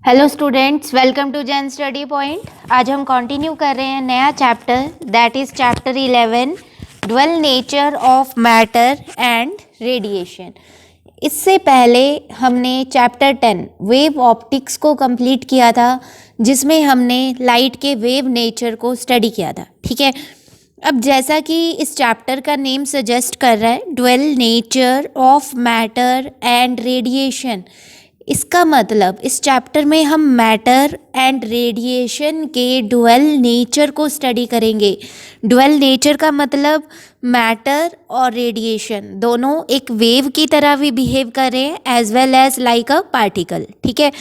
Hello students, welcome to Jain study point. आज हम continue कर रहे हैं नया chapter, that is chapter 11, dual nature of matter and radiation. इससे पहले हमने चैप्टर 10 वेव ऑप्टिक्स को कंप्लीट किया था, जिसमें हमने लाइट के वेव नेचर को स्टडी किया था। ठीक है, अब जैसा कि इस चैप्टर का नेम सजेस्ट कर रहा है, dual nature of matter and radiation, इसका मतलब इस चैप्टर में हम मैटर एंड रेडिएशन के ड्वेल नेचर को स्टडी करेंगे। ड्वेल नेचर का मतलब मैटर और रेडिएशन दोनों एक वेव की तरह भी बिहेव कर रहे हैं as well as like a particle. ठीक है,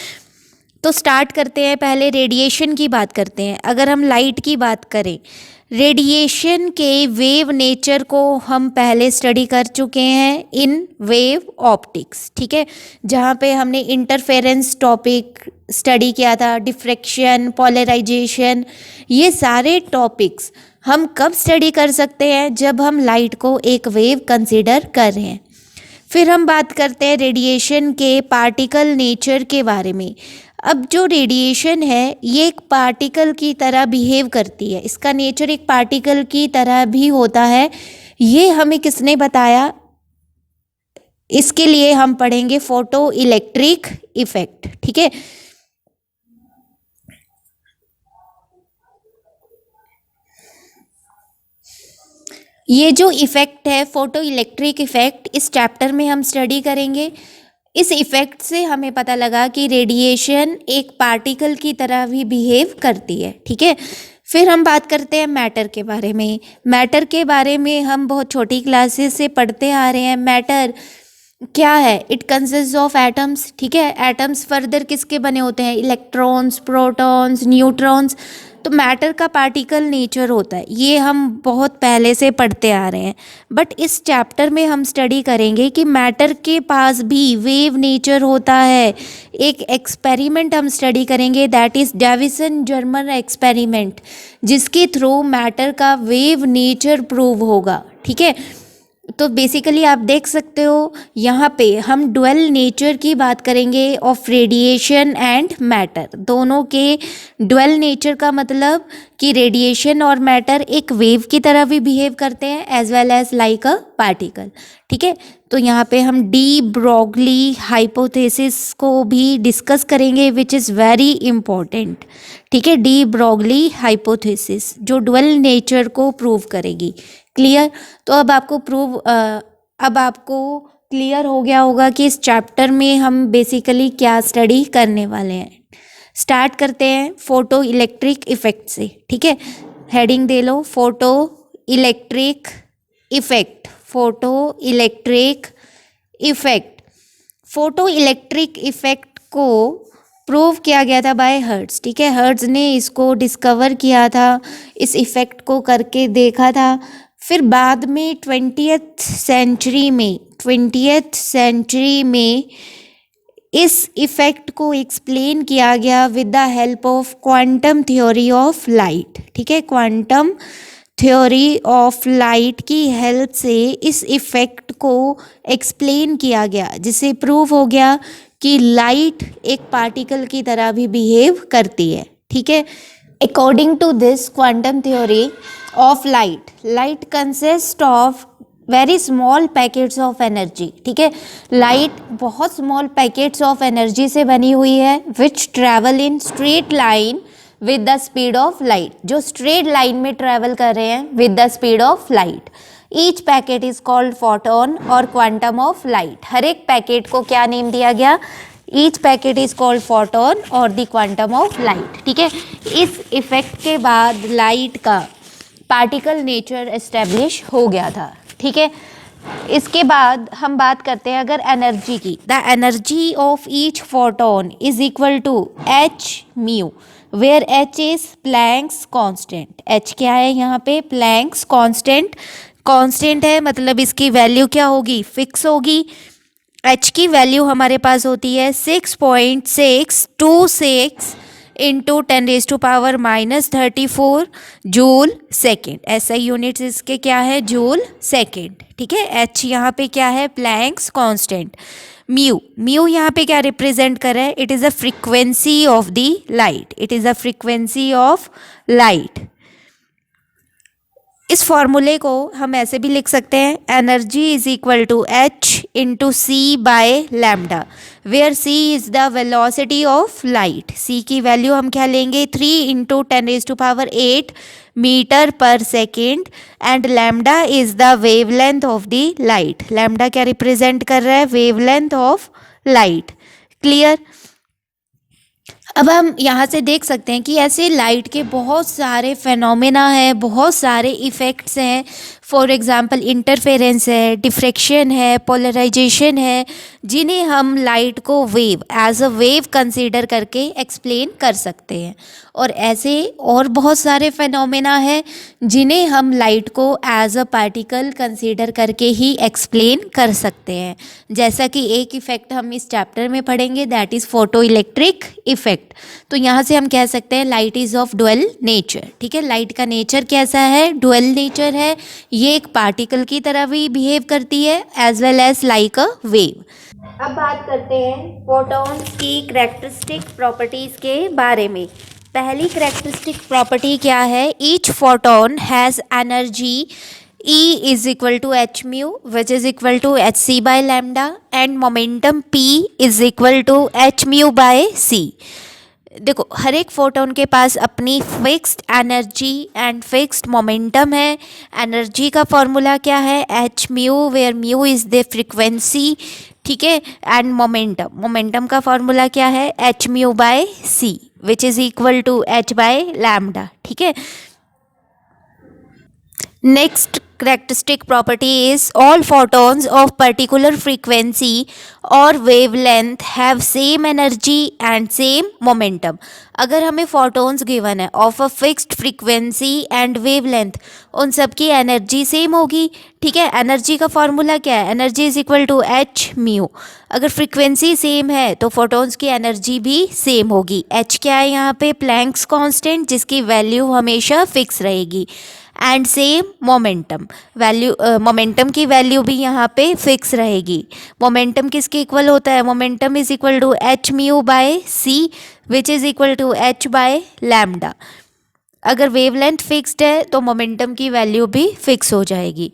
तो स्टार्ट करते हैं। पहले रेडिएशन की बात करते हैं। अगर हम लाइट की बात करें, रेडिएशन के वेव नेचर को हम पहले स्टडी कर चुके हैं इन वेव ऑप्टिक्स। ठीक है, जहाँ पे हमने इंटरफेरेंस टॉपिक स्टडी किया था, डिफ्रैक्शन, पोलराइजेशन, ये सारे टॉपिक्स हम कब स्टडी कर सकते हैं? जब हम लाइट को एक वेव कंसीडर कर रहे हैं। फिर हम बात करते हैं रेडिएशन के पार्टिकल नेचर के बारे में। अब जो रेडिएशन है ये एक पार्टिकल की तरह बिहेव करती है, इसका नेचर एक पार्टिकल की तरह भी होता है। ये हमें किसने बताया? इसके लिए हम पढ़ेंगे फोटो इलेक्ट्रिक इफेक्ट। ठीक है, ये जो इफेक्ट है फोटो इलेक्ट्रिक इफेक्ट, इस चैप्टर में हम स्टडी करेंगे। इस इफेक्ट से हमें पता लगा कि रेडिएशन एक पार्टिकल की तरह भी बिहेव करती है। ठीक है, फिर हम बात करते हैं मैटर के बारे में। मैटर के बारे में हम बहुत छोटी क्लासेस से पढ़ते आ रहे हैं। मैटर क्या है? It consist of atoms. ठीक है, एटम्स फर्दर किसके बने होते हैं? Electrons, protons, neutrons. तो मैटर का पार्टिकल नेचर होता है, ये हम बहुत पहले से पढ़ते आ रहे हैं। बट इस चैप्टर में हम स्टडी करेंगे कि मैटर के पास भी वेव नेचर होता है। एक एक्सपेरिमेंट हम स्टडी करेंगे, that is Davisson Germer experiment, जिसके थ्रू मैटर का वेव नेचर प्रूव होगा। ठीक है, तो बेसिकली आप देख सकते हो यहाँ पे हम ड्वेल नेचर की बात करेंगे ऑफ रेडिएशन एंड मैटर। दोनों के ड्वेल नेचर का मतलब कि रेडिएशन और मैटर एक वेव की तरह भी बिहेव करते हैं as well as like a particle. ठीक है, तो यहाँ पे हम डी ब्रॉगली हाइपोथेसिस को भी डिस्कस करेंगे, विच इज़ वेरी इम्पोर्टेंट। ठीक है, डी ब्रॉगली हाइपोथेसिस जो ड्वेल नेचर को प्रूव करेगी। क्लियर? तो अब आपको क्लियर हो गया होगा कि इस चैप्टर में हम बेसिकली क्या स्टडी करने वाले हैं। स्टार्ट करते हैं फोटो इलेक्ट्रिक इफेक्ट से। ठीक है, हेडिंग दे लो, photo electric effect. Photo electric effect, photo electric effect को प्रूव किया गया था बाय हर्ट्ज। ठीक है, हर्ट्ज ने इसको डिस्कवर किया था, इस इफेक्ट को करके देखा था। फिर बाद में 20th सेंचुरी में इस इफेक्ट को एक्सप्लेन किया गया with the help of quantum theory of light. ठीक है, क्वांटम थ्योरी ऑफ लाइट की हेल्प से इस इफेक्ट को एक्सप्लेन किया गया, जिससे प्रूव हो गया कि लाइट एक पार्टिकल की तरह भी बिहेव करती है। ठीक है, according to this quantum theory of light consist of very small packets of energy. ठीक है, लाइट बहुत स्मॉल पैकेट्स ऑफ एनर्जी से बनी हुई है, which travel in straight line with the speed of light, जो स्ट्रेट लाइन में travel कर रहे हैं with the speed of light. Each packet is called photon और क्वांटम ऑफ लाइट। हर एक पैकेट को क्या नेम दिया गया? Each packet is called photon और द क्वांटम ऑफ लाइट। ठीक है, इस इफेक्ट के बाद लाइट का पार्टिकल नेचर एस्टेब्लिश हो गया था। ठीक है, इसके बाद हम बात करते हैं अगर एनर्जी की। The energy of each photon is equal to h mu, where h is Planck's constant. H क्या है यहाँ पे? Planck's constant. कांस्टेंट है मतलब इसकी वैल्यू क्या होगी? फिक्स होगी। एच की वैल्यू हमारे पास होती है 6.626 into 10⁻⁻34 joule second. SI units इसके क्या है, जूल सेकेंड। ठीक है, एच यहाँ पे क्या है, प्लैंक्स कांस्टेंट। म्यू, म्यू यहाँ पे क्या रिप्रेजेंट कर रहा है, it is a frequency of the light, it is a frequency of light. इस फॉर्मूले को हम ऐसे भी लिख सकते हैं, energy is equal to H into C by lambda, where C is the velocity of light. C की वैल्यू हम क्या लेंगे, 3 into 10⁸ metre per second, and lambda is the wavelength of the light. Lambda क्या represent कर रहा है, wavelength of light. Clear. अब हम यहाँ से देख सकते हैं कि ऐसे लाइट के बहुत सारे फेनोमेना हैं, बहुत सारे इफ़ेक्ट्स हैं। फॉर एग्ज़ाम्पल इंटरफेरेंस है, डिफ्रैक्शन है, पोलराइजेशन है, जिन्हें हम लाइट को wave as a wave consider करके एक्सप्लेन कर सकते हैं। और ऐसे और बहुत सारे फेनोमेना हैं जिन्हें हम लाइट को एज अ पार्टिकल कंसीडर करके ही एक्सप्लेन कर सकते हैं। जैसा कि एक इफ़ेक्ट हम इस चैप्टर में पढ़ेंगे, that is photo electric effect. तो यहाँ से हम कह सकते हैं light is of dual nature. ठीक है, लाइट का नेचर कैसा है, डुअल नेचर है। ये एक पार्टिकल की तरह भी बिहेव करती है as well as like a wave. अब बात करते हैं फोटॉन्स की करैक्टरिस्टिक प्रॉपर्टीज़ के बारे में। पहली करैक्टरिस्टिक प्रॉपर्टी क्या है, each photon has energy E is equal to h mu, which is equal to hc by lambda, and momentum P is equal to h mu by c. देखो, हर एक photon के पास अपनी fixed energy and fixed momentum है। Energy का formula क्या है, h mu, where mu is the frequency. ठीक है, एंड मोमेंटम, मोमेंटम का फॉर्मूला क्या है, h mu by c, which is equal to h by lambda. ठीक है, next characteristic property is all photons of particular frequency or wavelength have same energy and same momentum. अगर हमें photons given है of a fixed frequency and wavelength, उन सब की energy same होगी। ठीक है, एनर्जी का फॉर्मूला क्या है, energy is equal to h mu. अगर फ्रीक्वेंसी सेम है तो फोटोन्स की एनर्जी भी सेम होगी। एच क्या है यहाँ पे, प्लैंक्स कांस्टेंट, जिसकी वैल्यू हमेशा फिक्स रहेगी। And same momentum, value momentum की वैल्यू भी यहाँ पे फिक्स रहेगी। मोमेंटम किसके इक्वल होता है, momentum is equal to h mu by c, which is equal to h by lambda. अगर वेवलेंथ फिक्स्ड है तो मोमेंटम की वैल्यू भी फिक्स हो जाएगी।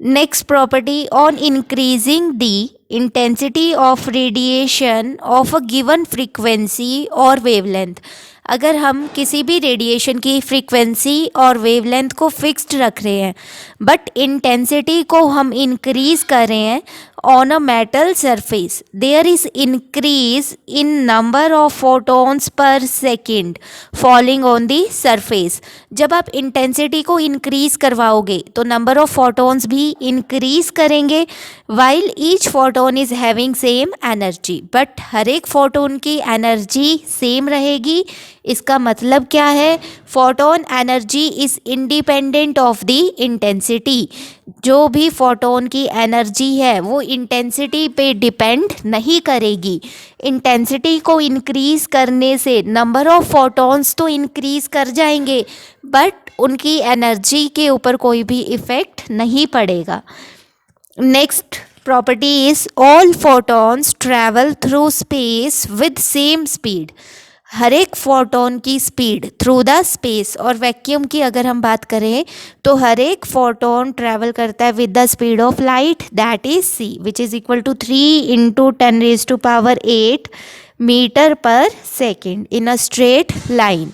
Next property, on increasing the intensity of radiation of a given frequency और wavelength. अगर हम किसी भी रेडिएशन की फ्रीक्वेंसी और वेवलेंथ को फिक्स्ड रख रहे हैं बट इंटेंसिटी को हम इंक्रीज कर रहे हैं on a metal surface, there is increase in number of photons per second falling on the surface. जब आप इंटेंसिटी को इंक्रीज करवाओगे तो नंबर ऑफ फोटॉन्स भी इंक्रीज करेंगे, while each photon is having same energy, but हर एक photon की एनर्जी सेम रहेगी। इसका मतलब क्या है, photon energy is independent of the intensity. जो भी फोटोन की एनर्जी है वो इंटेंसिटी पे डिपेंड नहीं करेगी। इंटेंसिटी को इंक्रीज करने से नंबर ऑफ फोटॉन्स तो इंक्रीज कर जाएंगे बट उनकी एनर्जी के ऊपर कोई भी इफ़ेक्ट नहीं पड़ेगा। Next property is all photons travel through space with same speed. हर एक फोटोन की स्पीड थ्रू द स्पेस, और वैक्यूम की अगर हम बात करें तो हर एक फोटोन ट्रैवल करता है with the speed of light, that is C, which is equal to 3 into 10⁸ metre per second in a straight line.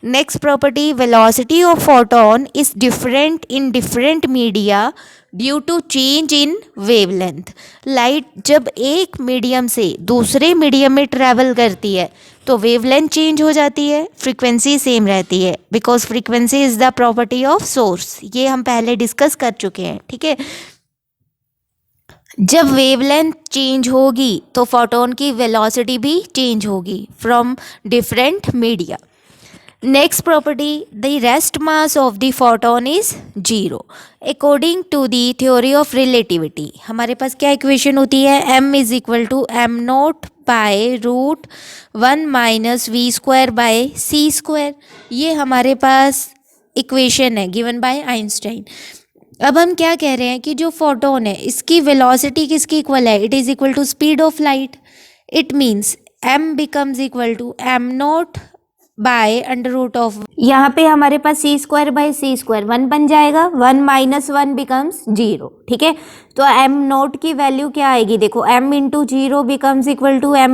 Next property, velocity of photon is different in different media due to change in wavelength. Light जब एक medium से दूसरे medium में travel करती है तो wavelength change हो जाती है, फ्रीक्वेंसी सेम रहती है, because frequency is the property of source. ये हम पहले डिस्कस कर चुके हैं। ठीक है, जब वेवलेंथ चेंज होगी तो फोटोन की वेलोसिटी भी चेंज होगी from different media. Next property, the rest mass of the photon is zero according to the theory of relativity. हमारे पास क्या इक्वेशन होती है, m is equal to m naught pi root 1 minus v square by c square. ये हमारे पास equation है given by Einstein. अब हम क्या कह रहे हैं कि जो फोटोन है इसकी वेलोसिटी किसकी इक्वल है, it is equal to speed of light. It means m becomes equal to m naught by under root of, यहाँ पे हमारे पास c square by c square 1 बन जाएगा, 1 माइनस 1 बिकम्स 0। ठीक है, तो m नोट की वैल्यू क्या आएगी, देखो m into 0 becomes equal to m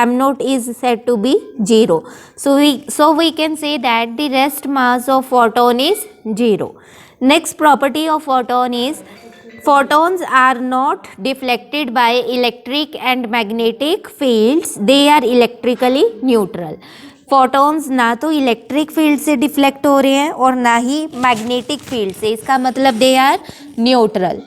naught is said to be 0, so we can say that the rest mass of photon is 0. Next property of photon is photons are not deflected by electric and magnetic fields, they are electrically neutral. Photons ना तो electric field से deflect हो रहे हैं और ना ही magnetic field से, इसका मतलब they are neutral.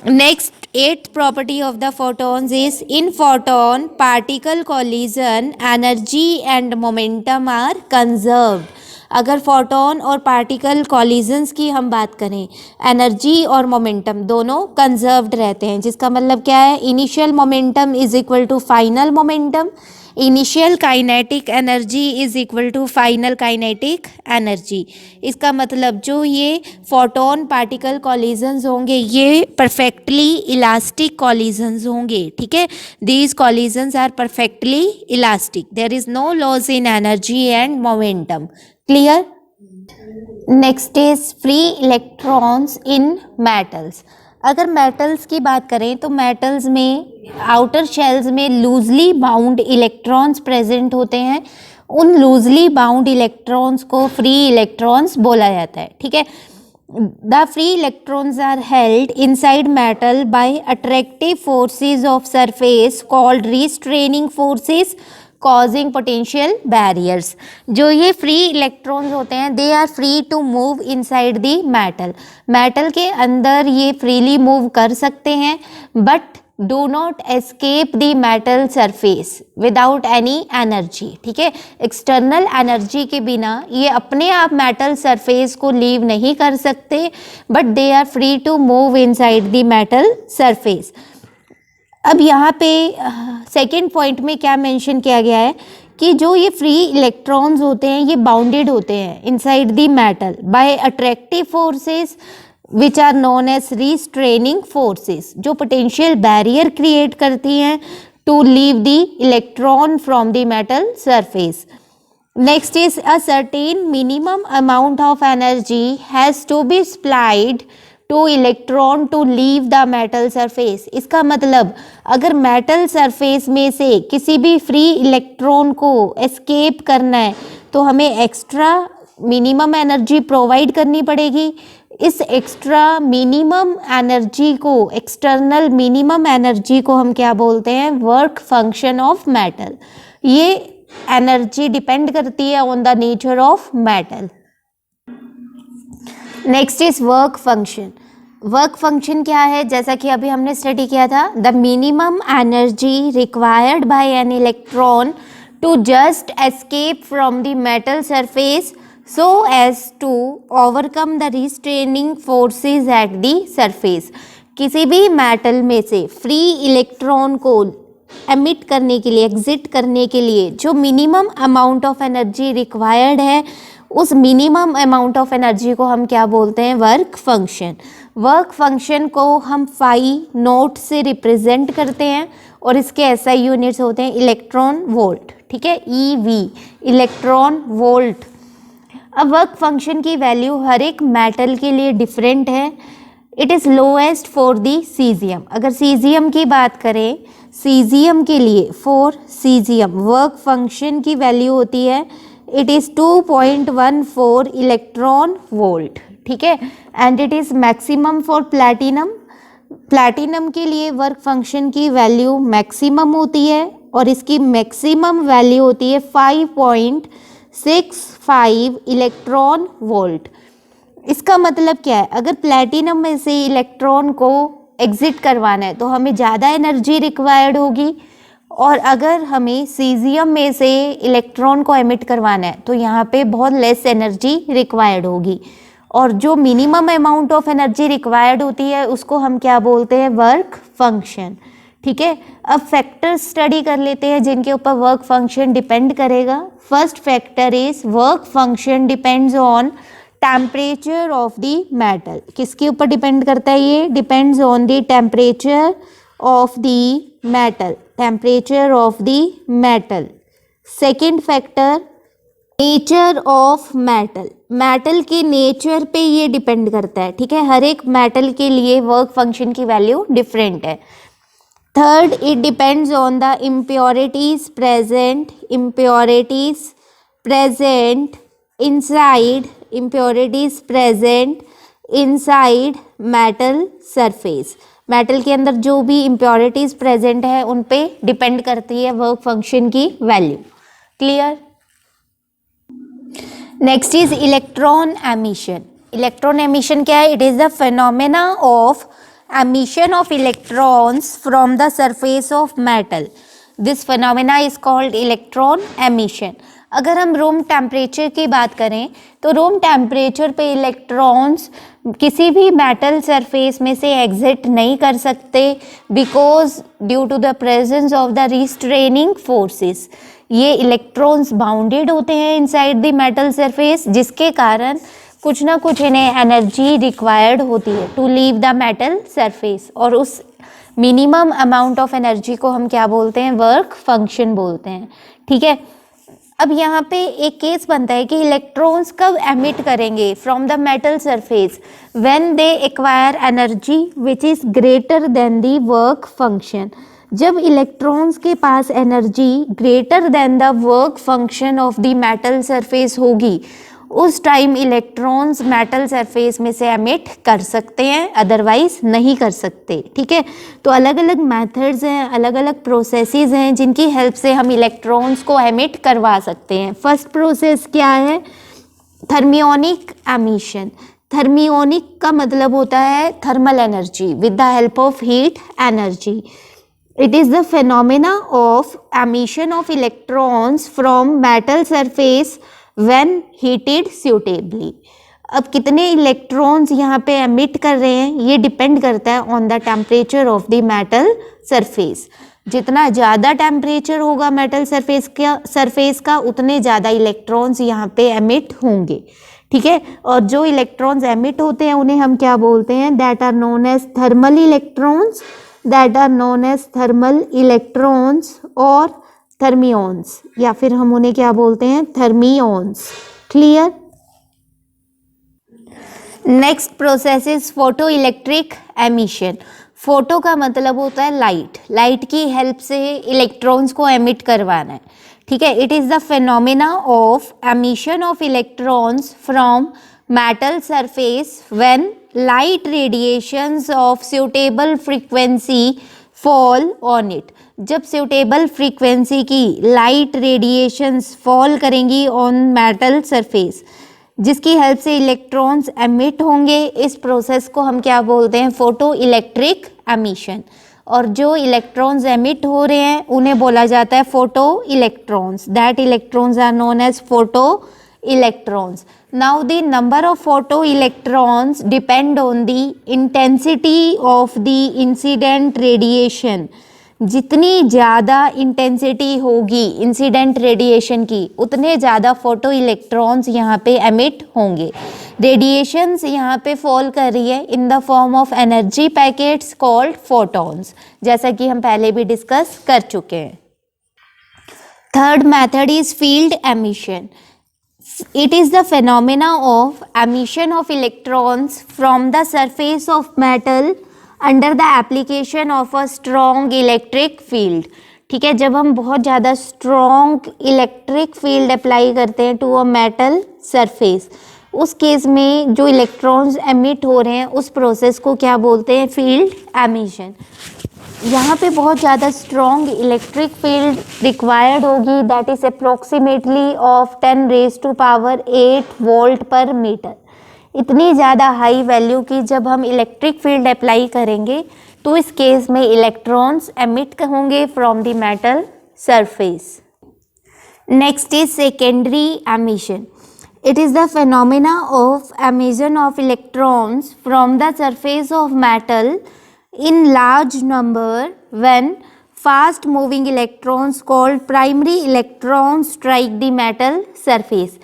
Next 8th property of the photons is in photon particle collision energy and momentum are conserved. अगर फोटॉन और पार्टिकल कॉलिजन्स की हम बात करें, एनर्जी और मोमेंटम दोनों कंजर्व्ड रहते हैं, जिसका मतलब क्या है, initial momentum is equal to final momentum, initial kinetic energy is equal to final kinetic energy. इसका मतलब जो ये फोटोन पार्टिकल कॉलिजन्स होंगे ये परफेक्टली इलास्टिक कॉलिजन्स होंगे। ठीक है, these collisions are perfectly elastic, there is no loss in energy and momentum. Clear? Next is free electrons in metals. अगर मेटल्स की बात करें तो मेटल्स में आउटर शेल्स में लूजली बाउंड इलेक्ट्रॉन्स प्रेजेंट होते हैं, उन लूजली बाउंड इलेक्ट्रॉन्स को फ्री इलेक्ट्रॉन्स बोला जाता है। ठीक है, the free electrons are held inside metal by attractive forces of surface called restraining forces causing potential barriers. जो ये फ्री इलेक्ट्रॉन्स होते हैं they are free to move inside the metal, metal के अंदर ये फ्रीली मूव कर सकते हैं, but do not escape the metal surface without any energy. ठीक है, एक्सटर्नल एनर्जी के बिना ये अपने आप मेटल सरफेस को लीव नहीं कर सकते, but they are free to move inside the metal surface. अब यहाँ पे सेकेंड पॉइंट में क्या मेंशन किया गया है कि जो ये फ्री इलेक्ट्रॉन्स होते हैं ये बाउंडेड होते हैं inside the metal by attractive forces which are known as restraining forces, जो पोटेंशियल बैरियर क्रिएट करती हैं to leave the electron from the metal surface. Next is a certain minimum amount of energy has to be supplied to electron to leave the metal surface. इसका मतलब अगर metal surface में से किसी भी free electron को escape करना है तो हमें एक्स्ट्रा मिनिमम एनर्जी प्रोवाइड करनी पड़ेगी। इस एक्स्ट्रा मिनिमम एनर्जी को, एक्सटर्नल मिनिमम एनर्जी को हम क्या बोलते हैं, वर्क फंक्शन ऑफ मेटल। ये एनर्जी डिपेंड करती है on the nature of metal. Next is work function. Work function क्या है, जैसा कि अभी हमने स्टडी किया था, the minimum energy required by an electron to just escape from the metal surface so as to overcome the restraining forces at the surface. किसी भी मेटल में से फ्री इलेक्ट्रॉन को एमिट करने के लिए, एग्जिट करने के लिए जो minimum amount of energy required है, उस मिनिमम अमाउंट ऑफ एनर्जी को हम क्या बोलते हैं, वर्क फंक्शन। वर्क फंक्शन को हम फाई नोट से रिप्रेजेंट करते हैं और इसके ऐसा यूनिट्स होते हैं इलेक्ट्रॉन वोल्ट। ठीक है, EV, इलेक्ट्रॉन वोल्ट। अब वर्क फंक्शन की वैल्यू हर एक मेटल के लिए डिफरेंट है। It is lowest for the caesium. अगर सीजियम की बात करें, सीजियम के लिए, फॉर सीजियम वर्क फंक्शन की वैल्यू होती है, इट इज़ 2.14 इलेक्ट्रॉन वोल्ट। ठीक है, and it is maximum for platinum. Platinum के लिए वर्क फंक्शन की वैल्यू मैक्सिमम होती है और इसकी मैक्सिमम वैल्यू होती है 5.65 इलेक्ट्रॉन वोल्ट। इसका मतलब क्या है, अगर प्लैटिनम में से इलेक्ट्रॉन को एग्जिट करवाना है तो हमें ज़्यादा एनर्जी रिक्वायर्ड होगी, और अगर हमें सीजियम में से इलेक्ट्रॉन को एमिट करवाना है तो यहाँ पे बहुत लेस एनर्जी रिक्वायर्ड होगी, और जो minimum amount of energy required होती है उसको हम क्या बोलते हैं, वर्क फंक्शन। ठीक है, अब फैक्टर्स स्टडी कर लेते हैं जिनके ऊपर वर्क फंक्शन डिपेंड करेगा। First factor is work function depends on temperature of the metal. किसके ऊपर डिपेंड करता है ये? Depends on the temperature of the metal, temperature of the metal. Second factor nature of metal, metal के nature पे ये depend करता है। ठीक है, हर एक मेटल के लिए वर्क फंक्शन की वैल्यू डिफरेंट है। Third, it depends on the impurities present, impurities present inside, impurities present inside metal surface. Metal के अंदर जो भी इम्प्योरिटीज प्रेजेंट है उन पे डिपेंड करती है वर्क फंक्शन की value. Clear? Next is electron emission. Electron emission क्या है? It is the phenomena of emission of electrons from the surface of metal. This phenomena is called electron emission. अगर हम रूम टेम्परेचर की बात करें तो room temperature पे electrons किसी भी मेटल सरफेस में से एग्जिट नहीं कर सकते because due to the presence of the restraining forces. ये इलेक्ट्रॉन्स बाउंडेड होते हैं इनसाइड द मेटल सरफेस, जिसके कारण कुछ ना कुछ इन्हें एनर्जी रिक्वायर्ड होती है to leave the metal surface, और उस मिनिमम अमाउंट ऑफ एनर्जी को हम क्या बोलते हैं? वर्क फंक्शन बोलते हैं। ठीक है, अब यहाँ पे एक केस बनता है कि इलेक्ट्रॉन्स कब एमिट करेंगे from the metal surface? When they acquire energy which is greater than the work function. जब इलेक्ट्रॉन्स के पास energy greater than the work function of the metal surface होगी, उस टाइम इलेक्ट्रॉन्स मेटल सरफेस में से emit कर सकते हैं, अदरवाइज नहीं कर सकते। ठीक है, तो अलग अलग मेथड्स हैं, अलग अलग प्रोसेसेस हैं जिनकी हेल्प से हम इलेक्ट्रॉन्स को एमिट करवा सकते हैं। फर्स्ट प्रोसेस क्या है? Thermionic emission. थर्मियोनिक का मतलब होता है thermal energy with the help of heat energy. It is the phenomena of emission of electrons from metal surface when heated suitably. अब कितने इलेक्ट्रॉन्स यहाँ पे एमिट कर रहे हैं ये डिपेंड करता है on the temperature of the metal surface. जितना ज़्यादा टेम्परेचर होगा मेटल सरफेस का उतने ज़्यादा इलेक्ट्रॉन्स यहाँ पे एमिट होंगे। ठीक है, और जो इलेक्ट्रॉन्स एमिट होते हैं उन्हें हम क्या बोलते हैं? That are known as thermal electrons, that are known as thermal electrons और thermions, या फिर हम उन्हें क्या बोलते हैं? thermions। Clear? Next process is photo electric emission. Photo का मतलब होता है लाइट, लाइट की हेल्प से इलेक्ट्रॉन्स को एमिट करवाना है। ठीक है, it is the phenomena of emission of electrons from metal surface when light radiations of suitable frequency fall on it। जब suitable frequency की light radiations fall करेंगी on metal surface, जिसकी हेल्प से इलेक्ट्रॉन्स एमिट होंगे, इस process को हम क्या बोलते हैं? Photo electric emission. और जो इलेक्ट्रॉन्स एमिट हो रहे हैं उन्हें बोला जाता है photo electrons. That electrons are known as photo electrons. Now the number of photoelectrons depend on the intensity of the incident radiation. जितनी ज़्यादा इंटेंसिटी होगी इंसिडेंट रेडिएशन की उतने ज़्यादा फोटो इलेक्ट्रॉन्स यहाँ पे एमिट होंगे। रेडिएशंस यहाँ पे फॉल कर रही है in the form of energy packets called photons, जैसा कि हम पहले भी डिस्कस कर चुके हैं। Third method is field emission. It is the phenomena of emission of electrons from the surface of metal under the application of a strong electric field। ठीक है, जब हम बहुत ज़्यादा स्ट्रॉन्ग इलेक्ट्रिक फील्ड अप्लाई करते हैं टू अ मेटल सरफेस, उस case में जो इलेक्ट्रॉन्स एमिट हो रहे हैं उस प्रोसेस को क्या बोलते हैं? Field emission. यहाँ पे बहुत ज़्यादा स्ट्रॉन्ग इलेक्ट्रिक फील्ड रिक्वायर्ड होगी, that is approximately of 10⁸ volt पर मीटर। इतनी ज़्यादा हाई वैल्यू की जब हम इलेक्ट्रिक फील्ड अप्लाई करेंगे तो इस केस में इलेक्ट्रॉन्स एमिट होंगे from the metal surface. Next is secondary emission. It is the phenomena of emission of electrons from the surface of metal in large number when fast moving electrons called primary electrons strike the metal surface.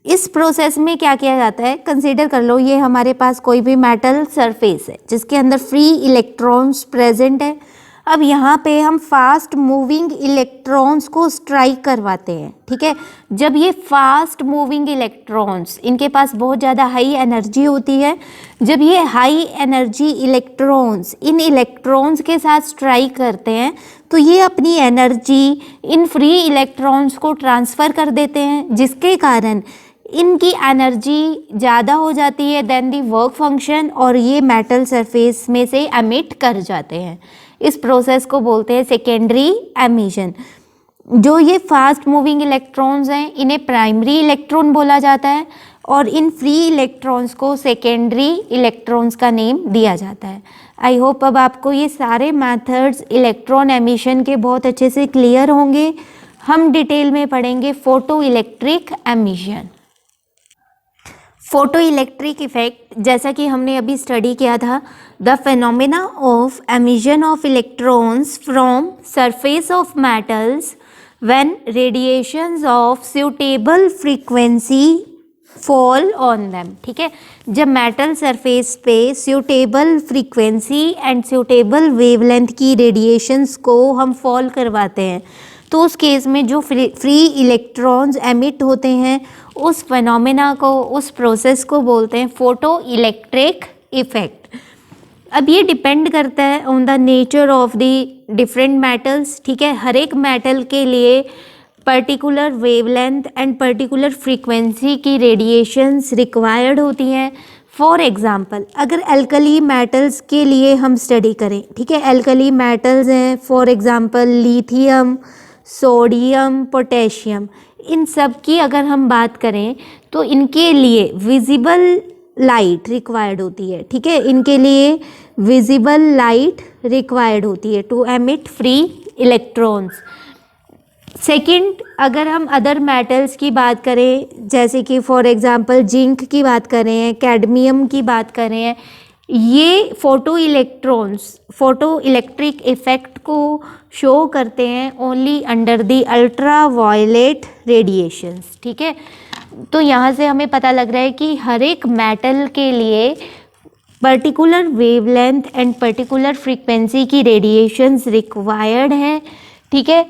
इस process में क्या किया जाता है, consider कर लो ये हमारे पास कोई भी मेटल सरफेस है जिसके अंदर फ्री इलेक्ट्रॉन्स प्रेजेंट है। अब यहाँ पे हम फास्ट मूविंग इलेक्ट्रॉन्स को स्ट्राइक करवाते हैं, ठीक है। जब ये फास्ट मूविंग इलेक्ट्रॉन्स, इनके पास बहुत ज़्यादा हाई एनर्जी होती है, जब ये high energy electrons in electrons के साथ स्ट्राइक करते हैं तो ये अपनी एनर्जी इन फ्री इलेक्ट्रॉन्स को ट्रांसफ़र कर देते हैं, जिसके कारण इनकी एनर्जी ज़्यादा हो जाती है देन दी वर्क फंक्शन, और ये मेटल सरफेस में से एमिट कर जाते हैं। इस प्रोसेस को बोलते हैं सेकेंडरी एमिशन। जो ये फास्ट मूविंग इलेक्ट्रॉन्स हैं इन्हें प्राइमरी इलेक्ट्रॉन बोला जाता है, और इन फ्री इलेक्ट्रॉन्स को सेकेंडरी इलेक्ट्रॉन्स का नेम दिया जाता है। आई होप अब आपको ये सारे मेथड्स इलेक्ट्रॉन एमिशन के बहुत अच्छे से क्लियर होंगे। हम डिटेल में पढ़ेंगे photo electric emission. Photo electric effect, जैसा कि हमने अभी स्टडी किया था, the phenomena of emission of electrons from surface of metals when radiations of suitable frequency fall on them, ठीक है। जब मेटल सरफेस पे suitable frequency and suitable wavelength की रेडिएशंस को हम फॉल करवाते हैं तो उस केस में जो फ्री इलेक्ट्रॉन्स एमिट होते हैं उस फिनोमेना को, उस प्रोसेस को बोलते हैं फोटो इलेक्ट्रिक इफेक्ट। अब ये डिपेंड करता है on the nature of the different metals, ठीक है। हर एक मेटल के लिए particular wavelength and particular frequency की रेडिएशंस रिक्वायर्ड होती हैं। फॉर एग्जांपल, अगर एल्कली मेटल्स के लिए हम स्टडी करें, ठीक है, एल्कली मेटल्स हैं for example lithium, sodium, potassium, इन सब की अगर हम बात करें तो इनके लिए विजिबल लाइट रिक्वायर्ड होती है, ठीक है। इनके लिए विजिबल लाइट रिक्वायर्ड होती है to emit free electrons. Second, अगर हम अदर मेटल्स की बात करें, जैसे कि फॉर एग्जांपल जिंक की बात करें, कैडमियम की बात करें, ये photo electrons photo electric effect को शो करते हैं only under the ultra violet radiations, ठीक है। तो यहाँ से हमें पता लग रहा है कि हर एक मेटल के लिए particular wavelength and particular frequency की रेडिएशंस रिक्वायर्ड हैं, ठीक है,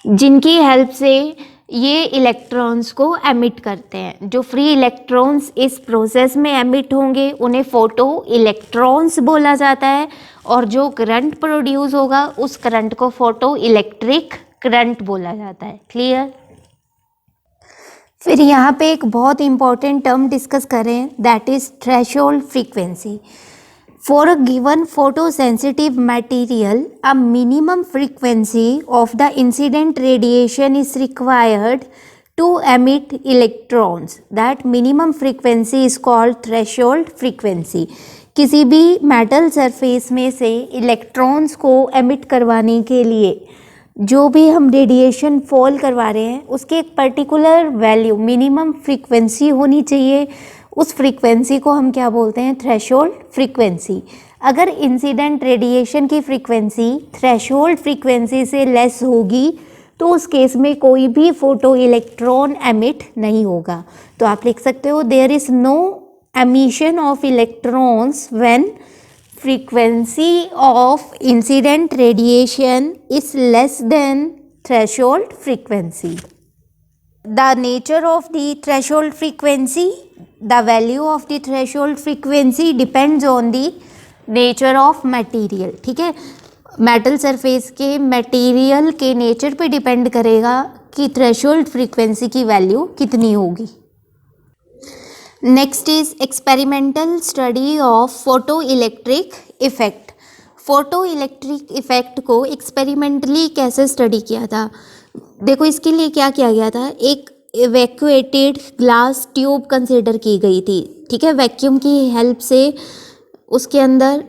जिनकी हेल्प से ये इलेक्ट्रॉन्स को एमिट करते हैं। जो फ्री इलेक्ट्रॉन्स इस प्रोसेस में एमिट होंगे उन्हें फोटो इलेक्ट्रॉन्स बोला जाता है, और जो करंट प्रोड्यूस होगा उस करंट को फोटो इलेक्ट्रिक करंट बोला जाता है। क्लियर? फिर यहाँ पे एक बहुत इंपॉर्टेंट टर्म डिस्कस करें, that is threshold frequency. For a given photosensitive material, a minimum frequency of the incident radiation is required to emit electrons. That minimum frequency is called threshold frequency. किसी भी metal surface में से electrons को emit करवाने के लिए जो भी हम रेडिएशन फॉल करवा रहे हैं उसके एक पर्टिकुलर वैल्यू, मिनिमम फ्रीक्वेंसी होनी चाहिए। उस फ्रीक्वेंसी को हम क्या बोलते हैं? Threshold frequency. अगर इंसिडेंट रेडिएशन की फ्रीक्वेंसी थ्रेशोल्ड फ्रीक्वेंसी से लेस होगी तो उस केस में कोई भी फोटो इलेक्ट्रॉन एमिट नहीं होगा। तो आप लिख सकते हो there is no emission of electrons when frequency of incident radiation is less than threshold frequency. The nature of the threshold frequency, the value of the threshold frequency depends on the nature of material. ठीक है, metal surface के material के nature पे depend करेगा कि threshold frequency की value कितनी होगी। Next is experimental study of photo electric effect. Photo electric effect को एक्सपेरिमेंटली कैसे स्टडी किया था? देखो, इसके लिए क्या किया गया था, एक इवैक्यूएटेड ग्लास ट्यूब कंसीडर की गई थी, ठीक है। वैक्यूम की हेल्प से उसके अंदर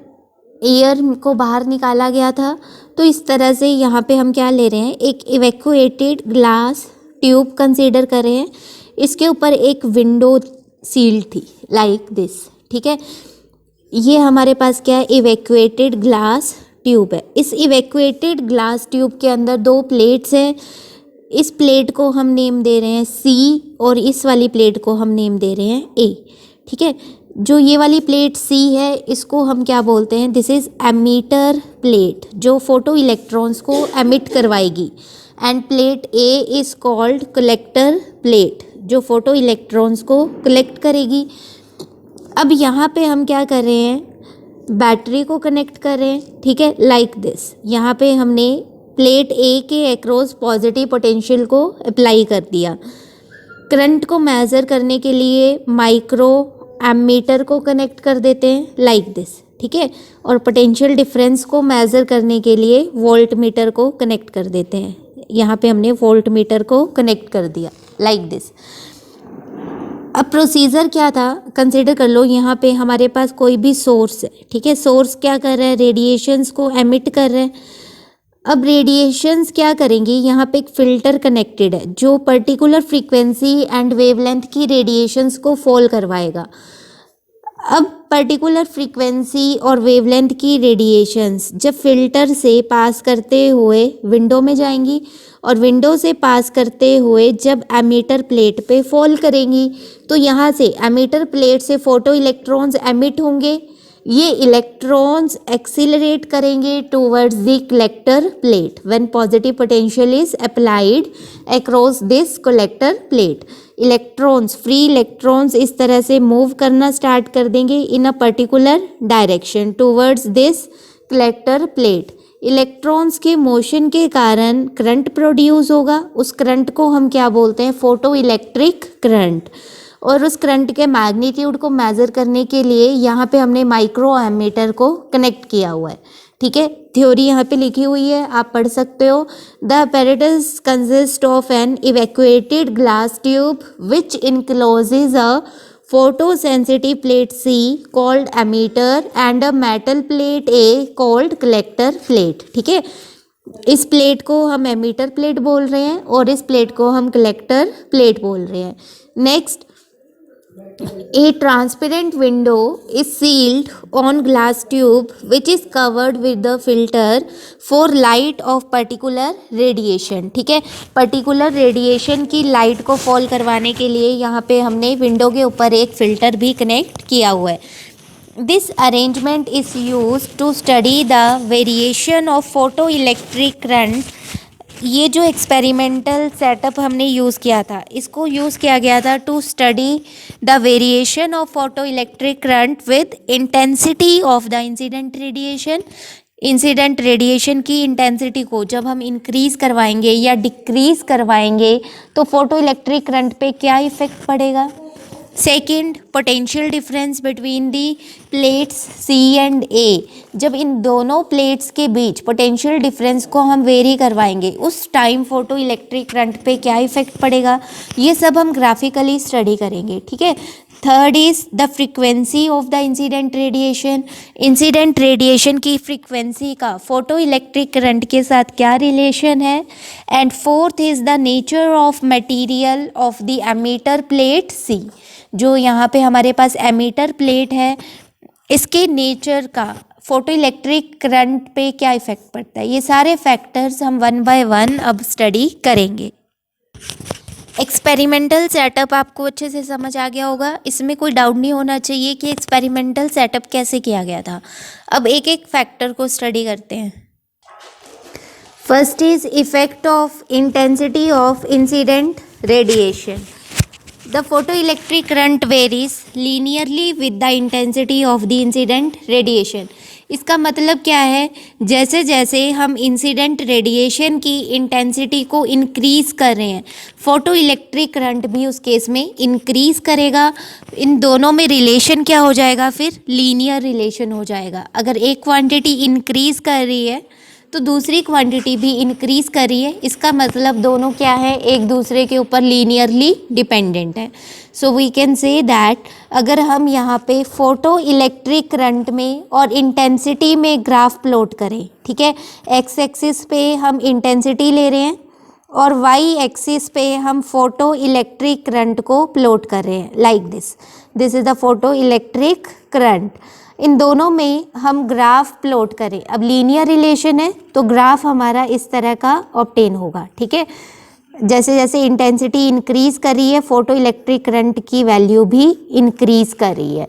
एयर को बाहर निकाला गया था। तो इस तरह से यहाँ पे हम क्या ले रहे हैं, एक इवैक्यूएटेड ग्लास ट्यूब कंसीडर कर रहे हैं। इसके ऊपर एक विंडो सील्ड थी लाइक दिस, ठीक है। ये हमारे पास क्या है, इवैक्यूएटेड ग्लास ट्यूब है। इस इवैक्यूएटेड ग्लास ट्यूब के अंदर दो प्लेट्स हैं। इस प्लेट को हम नेम दे रहे हैं सी और इस वाली प्लेट को हम नेम दे रहे हैं ए। ठीक है, जो ये वाली प्लेट सी है इसको हम क्या बोलते हैं, दिस इज एमीटर प्लेट, जो फोटो इलेक्ट्रॉन्स को एमिट करवाएगी। And plate A is called collector plate, जो फोटो इलेक्ट्रॉन्स को कलेक्ट करेगी। अब यहाँ पे हम क्या कर रहे हैं, बैटरी को कनेक्ट कर रहे हैं। ठीक है, लाइक दिस। यहाँ पे हमने प्लेट ए के अक्रॉस पॉजिटिव पोटेंशियल को अप्लाई कर दिया। करंट को मेज़र करने के लिए माइक्रो एमीटर को कनेक्ट कर देते हैं, लाइक दिस। ठीक है, और पोटेंशियल डिफरेंस को मेज़र करने के लिए वोल्ट मीटर को कनेक्ट कर देते हैं। यहाँ पे हमने वोल्ट मीटर को कनेक्ट कर दिया, लाइक दिस। अब प्रोसीजर क्या था, कंसिडर कर लो यहाँ पे हमारे पास कोई भी सोर्स है। ठीक है, सोर्स क्या कर रहा है, रेडिएशंस को एमिट कर रहा है। अब रेडिएशंस क्या करेंगी, यहाँ पे एक फ़िल्टर कनेक्टेड है जो पर्टिकुलर फ्रीक्वेंसी एंड वेवलेंथ की रेडिएशंस को फॉल करवाएगा। अब पर्टिकुलर फ्रीक्वेंसी और वेवलेंथ की रेडिएशंस जब फिल्टर से पास करते हुए विंडो में जाएंगी और विंडो से पास करते हुए जब एमीटर प्लेट पे फॉल करेंगी, तो यहाँ से एमीटर प्लेट से फोटो इलेक्ट्रॉन्स एमिट होंगे। ये इलेक्ट्रॉन्स एक्सीलरेट करेंगे towards the collector plate when positive potential is applied across this collector plate. Electrons, free electrons इस तरह से मूव करना स्टार्ट कर देंगे in a particular direction towards this collector plate. Electrons के मोशन के कारण करंट प्रोड्यूस होगा। उस करंट को हम क्या बोलते हैं, फोटो इलेक्ट्रिक करंट। और उस करंट के मैग्नीट्यूड को मेज़र करने के लिए यहाँ पे हमने माइक्रो एमीटर को कनेक्ट किया हुआ है। ठीक है, थ्योरी यहाँ पे लिखी हुई है, आप पढ़ सकते हो। The apparatus consist of an evacuated glass tube which encloses a photosensitive plate C called emitter and a metal plate A called collector plate। ठीक है, इस प्लेट को हम एमीटर प्लेट बोल रहे हैं और इस प्लेट को हम कलेक्टर प्लेट बोल रहे हैं। Next, a transparent window is sealed on glass tube which is covered with the filter for light of particular radiation। ठीक है, पर्टिकुलर रेडिएशन की लाइट को फॉल करवाने के लिए यहाँ पे हमने विंडो के ऊपर एक फ़िल्टर भी कनेक्ट किया हुआ है। This arrangement is use to study the variation of photo electric current. ये जो एक्सपेरिमेंटल सेटअप हमने यूज़ किया था, इसको यूज़ किया गया था to study the variation of photo electric current with intensity of the incident radiation. Incident radiation की इंटेंसिटी को जब हम इंक्रीज़ करवाएंगे या डिक्रीज़ करवाएंगे तो फोटो इलेक्ट्रिक करंट पे क्या इफ़ेक्ट पड़ेगा। Second, potential difference between the plates C and A. जब इन दोनों प्लेट्स के बीच पोटेंशियल डिफरेंस को हम वेरी करवाएंगे उस टाइम फोटो इलेक्ट्रिक करंट पे क्या इफ़ेक्ट पड़ेगा, ये सब हम ग्राफिकली स्टडी करेंगे। ठीक है, third is the frequency of the incident radiation. Incident radiation की फ्रीक्वेंसी का फोटो इलेक्ट्रिक करंट के साथ क्या रिलेशन है। And fourth is the nature of material of the emitter plate C. जो यहाँ पे हमारे पास एमीटर प्लेट है, इसके नेचर का फोटो इलेक्ट्रिक करंट पे क्या इफ़ेक्ट पड़ता है, ये सारे फैक्टर्स हम वन बाय वन अब स्टडी करेंगे। एक्सपेरिमेंटल सेटअप आपको अच्छे से समझ आ गया होगा, इसमें कोई डाउट नहीं होना चाहिए कि एक्सपेरिमेंटल सेटअप कैसे किया गया था। अब एक एक फैक्टर को स्टडी करते हैं। First is effect of intensity of incident radiation. The photoelectric current varies linearly with the intensity of the incident radiation। इसका मतलब क्या है, जैसे जैसे हम इंसिडेंट रेडिएशन की इंटेंसिटी को इंक्रीज़ कर रहे हैं फोटो इलेक्ट्रिक करंट भी उस केस में इंक्रीज़ करेगा। इन दोनों में रिलेशन क्या हो जाएगा, फिर लीनियर रिलेशन हो जाएगा। अगर एक क्वांटिटी इंक्रीज़ कर रही है तो दूसरी क्वांटिटी भी इंक्रीज़ कर रही है, इसका मतलब दोनों क्या है, एक दूसरे के ऊपर लीनियरली डिपेंडेंट है। So we can say that अगर हम यहाँ पे फोटो इलेक्ट्रिक करंट में और इंटेंसिटी में ग्राफ प्लॉट करें, ठीक है, एक्स एक्सिस पे हम इंटेंसिटी ले रहे हैं और वाई एक्सिस पे हम फोटो इलेक्ट्रिक करंट को प्लॉट कर रहे हैं, like this. This is the photo electric current in दोनों में हम ग्राफ प्लॉट करें, अब लीनियर रिलेशन है तो ग्राफ हमारा इस तरह का ऑब्टेन होगा, ठीक है। जैसे जैसे इंटेंसिटी इंक्रीज कर रही है फोटो इलेक्ट्रिक करंट की वैल्यू भी इंक्रीज कर रही है।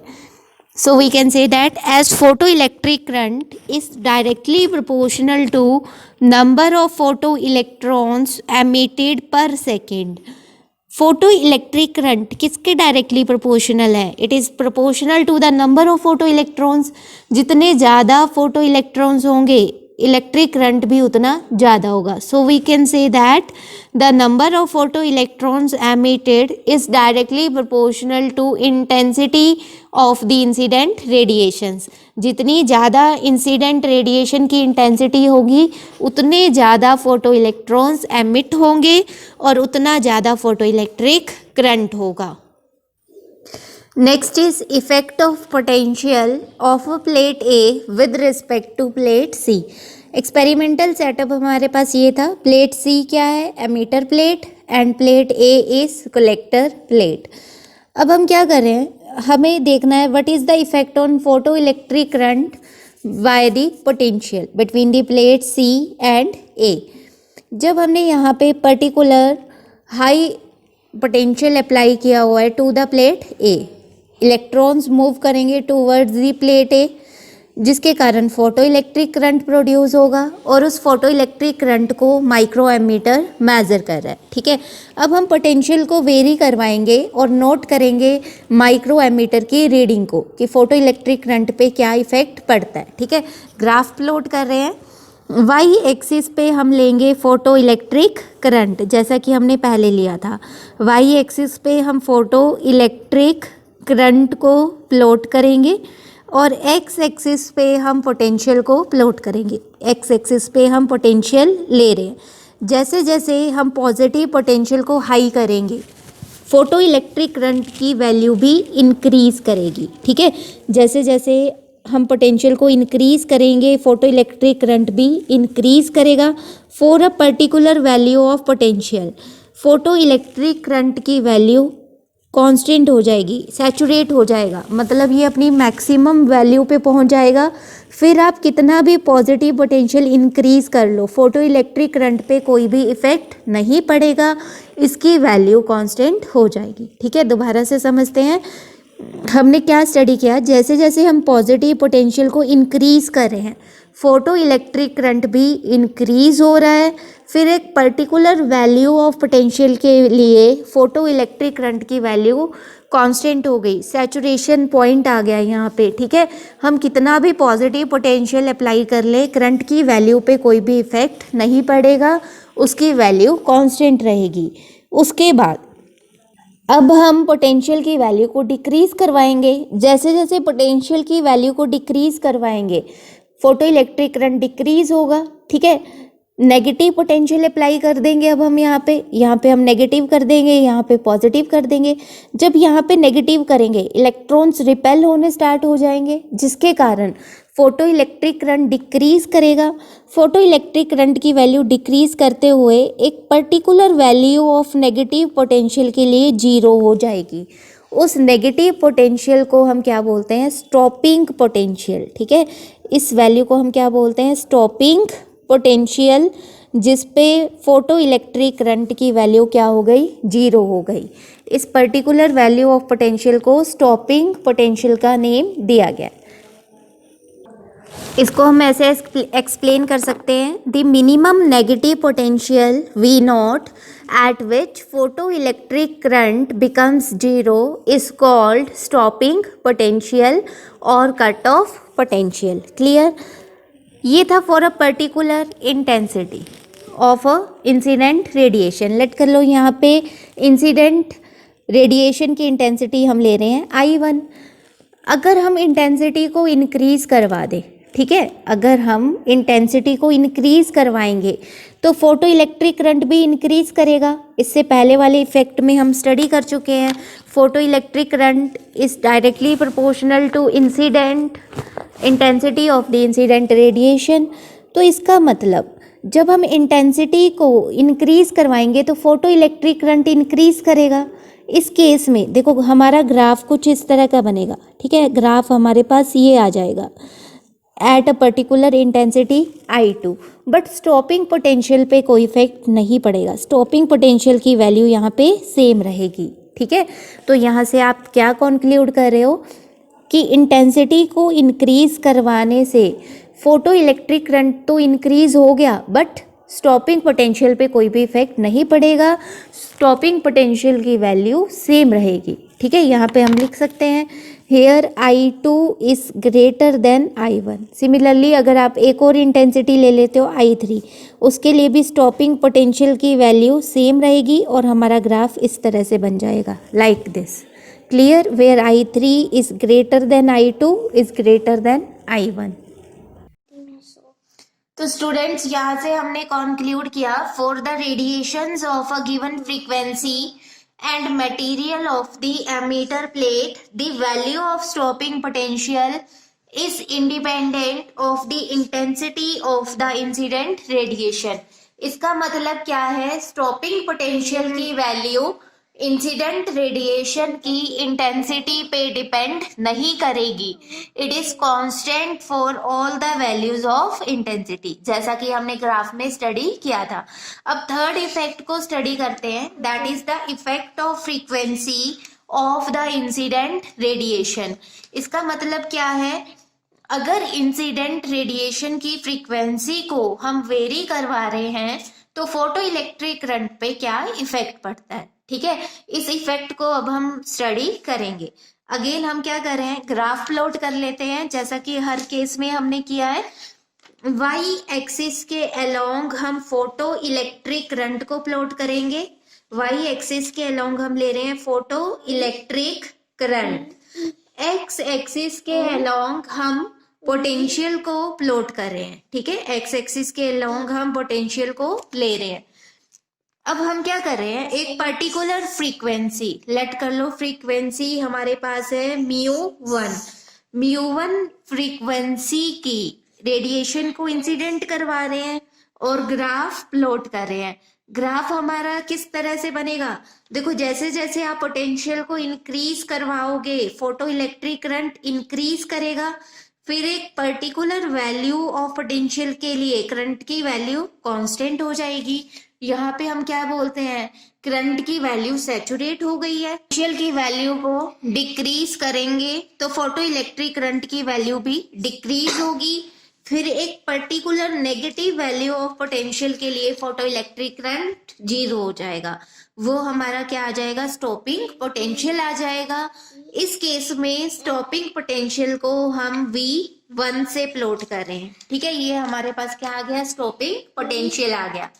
So we can say that as photoelectric current is directly proportional to number of photoelectrons emitted per second. Photoelectric current किसके डायरेक्टली प्रोपोर्शनल है? It is proportional to the number of photo electrons. जितने ज़्यादा photo electrons होंगे electric current भी उतना ज़्यादा होगा। So we can say that the number of photo electrons emitted is directly proportional to intensity of the incident radiations. जितनी ज़्यादा incident radiation की इंटेंसिटी होगी उतने ज़्यादा फोटो इलेक्ट्रॉन्स एमिट होंगे और उतना ज़्यादा फोटो इलेक्ट्रिक करंट होगा। Next is effect of potential of plate A with respect to plate C. Experimental setup हमारे पास ये था। प्लेट सी क्या है? Emitter plate and plate A is collector plate. अब हम क्या कर रहे हैं, हमें देखना है what is the effect on photo electric current by the potential between the plate C and A. जब हमने यहाँ पे पर्टिकुलर हाई पोटेंशियल अप्लाई किया हुआ है to the plate A, electrons move करेंगे टूवर्ड्स दी प्लेट ए, जिसके कारण फोटो इलेक्ट्रिक करंट प्रोड्यूस होगा और उस फोटो इलेक्ट्रिक करंट को माइक्रो एमीटर मेजर कर रहा है, ठीक है। अब हम पोटेंशियल को वेरी करवाएंगे और नोट करेंगे माइक्रो एमीटर की रीडिंग को कि फोटो इलेक्ट्रिक करंट पे क्या इफेक्ट पड़ता है, ठीक है। ग्राफ प्लॉट कर रहे हैं। वाई एक्सिस पे हम लेंगे फोटो इलेक्ट्रिक करंट जैसा कि हमने पहले लिया था। वाई एक्सिस पे हम फोटो इलेक्ट्रिक करंट को प्लॉट करेंगे और एक्स एक्सिस पे हम पोटेंशियल को प्लॉट करेंगे। एक्स एक्सिस पे हम पोटेंशियल ले रहे हैं। जैसे जैसे हम पॉजिटिव पोटेंशियल को हाई करेंगे फोटो इलेक्ट्रिक करंट की वैल्यू भी इंक्रीज करेगी, ठीक है। जैसे जैसे हम पोटेंशियल को इंक्रीज करेंगे फोटो इलेक्ट्रिक करंट भी इंक्रीज करेगा। For a particular value of potential photo electric current की वैल्यू कांस्टेंट हो जाएगी, सैचुरेट हो जाएगा, मतलब ये अपनी मैक्सिमम वैल्यू पे पहुंच जाएगा। फिर आप कितना भी पॉजिटिव पोटेंशियल इंक्रीज कर लो फोटो इलेक्ट्रिक करंट पे कोई भी इफेक्ट नहीं पड़ेगा, इसकी वैल्यू कांस्टेंट हो जाएगी, ठीक है। दोबारा से समझते हैं हमने क्या स्टडी किया। जैसे जैसे हम पॉजिटिव पोटेंशियल को इंक्रीज कर रहे हैं फोटो इलेक्ट्रिक करंट भी इंक्रीज हो रहा है। फिर एक पर्टिकुलर वैल्यू ऑफ पोटेंशियल के लिए फोटो इलेक्ट्रिक करंट की वैल्यू कांस्टेंट हो गई, सैचुरेशन पॉइंट आ गया यहाँ पे, ठीक है। हम कितना भी पॉजिटिव पोटेंशियल अप्लाई कर ले करंट की वैल्यू पे कोई भी इफेक्ट नहीं पड़ेगा, उसकी वैल्यू कांस्टेंट रहेगी। उसके बाद अब हम पोटेंशियल की वैल्यू को डिक्रीज करवाएंगे। जैसे जैसे पोटेंशियल की वैल्यू को डिक्रीज करवाएंगे फोटो इलेक्ट्रिक करंट डिक्रीज होगा, ठीक है। नेगेटिव पोटेंशियल अप्लाई कर देंगे। अब हम यहाँ पे हम नेगेटिव कर देंगे, यहाँ पे पॉजिटिव कर देंगे। जब यहाँ पे नेगेटिव करेंगे इलेक्ट्रॉन्स रिपेल होने स्टार्ट हो जाएंगे, जिसके कारण फोटो इलेक्ट्रिक करंट डिक्रीज करेगा। फोटो इलेक्ट्रिक करंट की वैल्यू डिक्रीज करते हुए एक particular value of negative potential के लिए जीरो हो जाएगी। उस नेगेटिव पोटेंशियल को हम क्या बोलते हैं? स्टॉपिंग पोटेंशियल, ठीक है। इस वैल्यू को हम क्या बोलते हैं? स्टॉपिंग पोटेंशियल, जिस पे फोटो इलेक्ट्रिक करंट की वैल्यू क्या हो गई? जीरो हो गई। इस पर्टिकुलर वैल्यू ऑफ पोटेंशियल को स्टॉपिंग पोटेंशियल का नेम दिया गया। इसको हम ऐसे एक्सप्लेन कर सकते हैं, the minimum negative potential v naught at which photoelectric current becomes zero is called stopping potential or cut off potential. Clear? ये था for a particular intensity of a incident radiation. Let कर लो यहाँ पे incident radiation की intensity हम ले रहे हैं I1। अगर हम इंटेंसिटी को इंक्रीज करवा दें, ठीक है, अगर हम इंटेंसिटी को इंक्रीज करवाएंगे तो फोटो इलेक्ट्रिक करंट भी इंक्रीज करेगा। इससे पहले वाले इफेक्ट में हम स्टडी कर चुके हैं। Photo electric current is directly proportional to incident intensity of the incident radiation. तो इसका मतलब जब हम इंटेंसिटी को इंक्रीज करवाएंगे तो फोटो इलेक्ट्रिक करंट इंक्रीज करेगा। इस केस में देखो हमारा ग्राफ कुछ इस तरह का बनेगा, ठीक है। ग्राफ हमारे पास ये आ जाएगा at a particular intensity I2, but stopping potential पे कोई इफेक्ट नहीं पड़ेगा। स्टॉपिंग पोटेंशियल की वैल्यू यहाँ पे सेम रहेगी, ठीक है। तो यहाँ से आप क्या कंक्लूड कर रहे हो कि इंटेंसिटी को इंक्रीज करवाने से फोटो इलेक्ट्रिक करंट तो इंक्रीज हो गया, बट स्टॉपिंग पोटेंशियल पे कोई भी इफेक्ट नहीं पड़ेगा। स्टॉपिंग पोटेंशियल की वैल्यू सेम रहेगी, ठीक है। यहाँ पे हम लिख सकते हैं here I2 is greater than I1। Similarly अगर आप एक और इंटेंसिटी ले लेते हो I3, उसके लिए भी स्टॉपिंग पोटेंशियल की वैल्यू सेम रहेगी और हमारा ग्राफ इस तरह से बन जाएगा like this. Clear, where I3 is greater than I2 is greater than I1। तो स्टूडेंट्स यहाँ से हमने कंक्लूड किया for the radiations of a given frequency and material of the emitter plate, the value of stopping potential is independent of the intensity of the incident radiation। इसका मतलब क्या है, stopping potential की value incident radiation की intensity पे depend नहीं करेगी। It is constant for all the values of intensity, जैसा कि हमने ग्राफ में स्टडी किया था। अब थर्ड इफेक्ट को स्टडी करते हैं, that is the effect of frequency of the incident radiation. इसका मतलब क्या है, अगर इंसिडेंट रेडिएशन की फ्रीक्वेंसी को हम वेरी करवा रहे हैं तो फोटो इलेक्ट्रिक करंट पे क्या इफेक्ट पड़ता है, ठीक है। इस इफेक्ट को अब हम स्टडी करेंगे। अगेन हम क्या कर रहे हैं, ग्राफ प्लॉट कर लेते हैं, जैसा कि हर केस में हमने किया है। वाई एक्सिस के अलोंग हम फोटो इलेक्ट्रिक करंट को प्लॉट करेंगे। वाई एक्सिस के अलोंग हम ले रहे हैं photo electric current. X axis के अलोंग हम पोटेंशियल को प्लॉट कर रहे हैं, ठीक है। एक्स एक्सिस के अलोंग हम पोटेंशियल को ले रहे हैं। अब हम क्या कर रहे हैं, एक पर्टिकुलर फ्रीक्वेंसी लेट कर लो, फ्रीक्वेंसी हमारे पास है μ1। μ1 फ्रीक्वेंसी की रेडिएशन को इंसिडेंट करवा रहे हैं और ग्राफ प्लॉट कर रहे हैं। ग्राफ हमारा किस तरह से बनेगा, देखो जैसे जैसे आप पोटेंशियल को इंक्रीज करवाओगे फोटो इलेक्ट्रिक करंट इंक्रीज करेगा, फिर एक पर्टिकुलर वैल्यू ऑफ पोटेंशियल के लिए करंट की वैल्यू कांस्टेंट हो जाएगी। यहाँ पे हम क्या बोलते हैं, करंट की वैल्यू सैचुरेट हो गई है, पोटेंशियल की वैल्यू को डिक्रीज करेंगे तो फोटो इलेक्ट्रिक करंट की वैल्यू भी डिक्रीज होगी। फिर एक particular negative value of potential के लिए फोटो इलेक्ट्रिक करंट 0 हो जाएगा, वो हमारा क्या आ जाएगा, स्टॉपिंग पोटेंशियल आ जाएगा। इस केस में स्टॉपिंग पोटेंशियल को हम V1 से प्लॉट कर रहे हैं, ठीक है। ये हमारे पास क्या आ गया, स्टॉपिंग पोटेंशियल आ गया।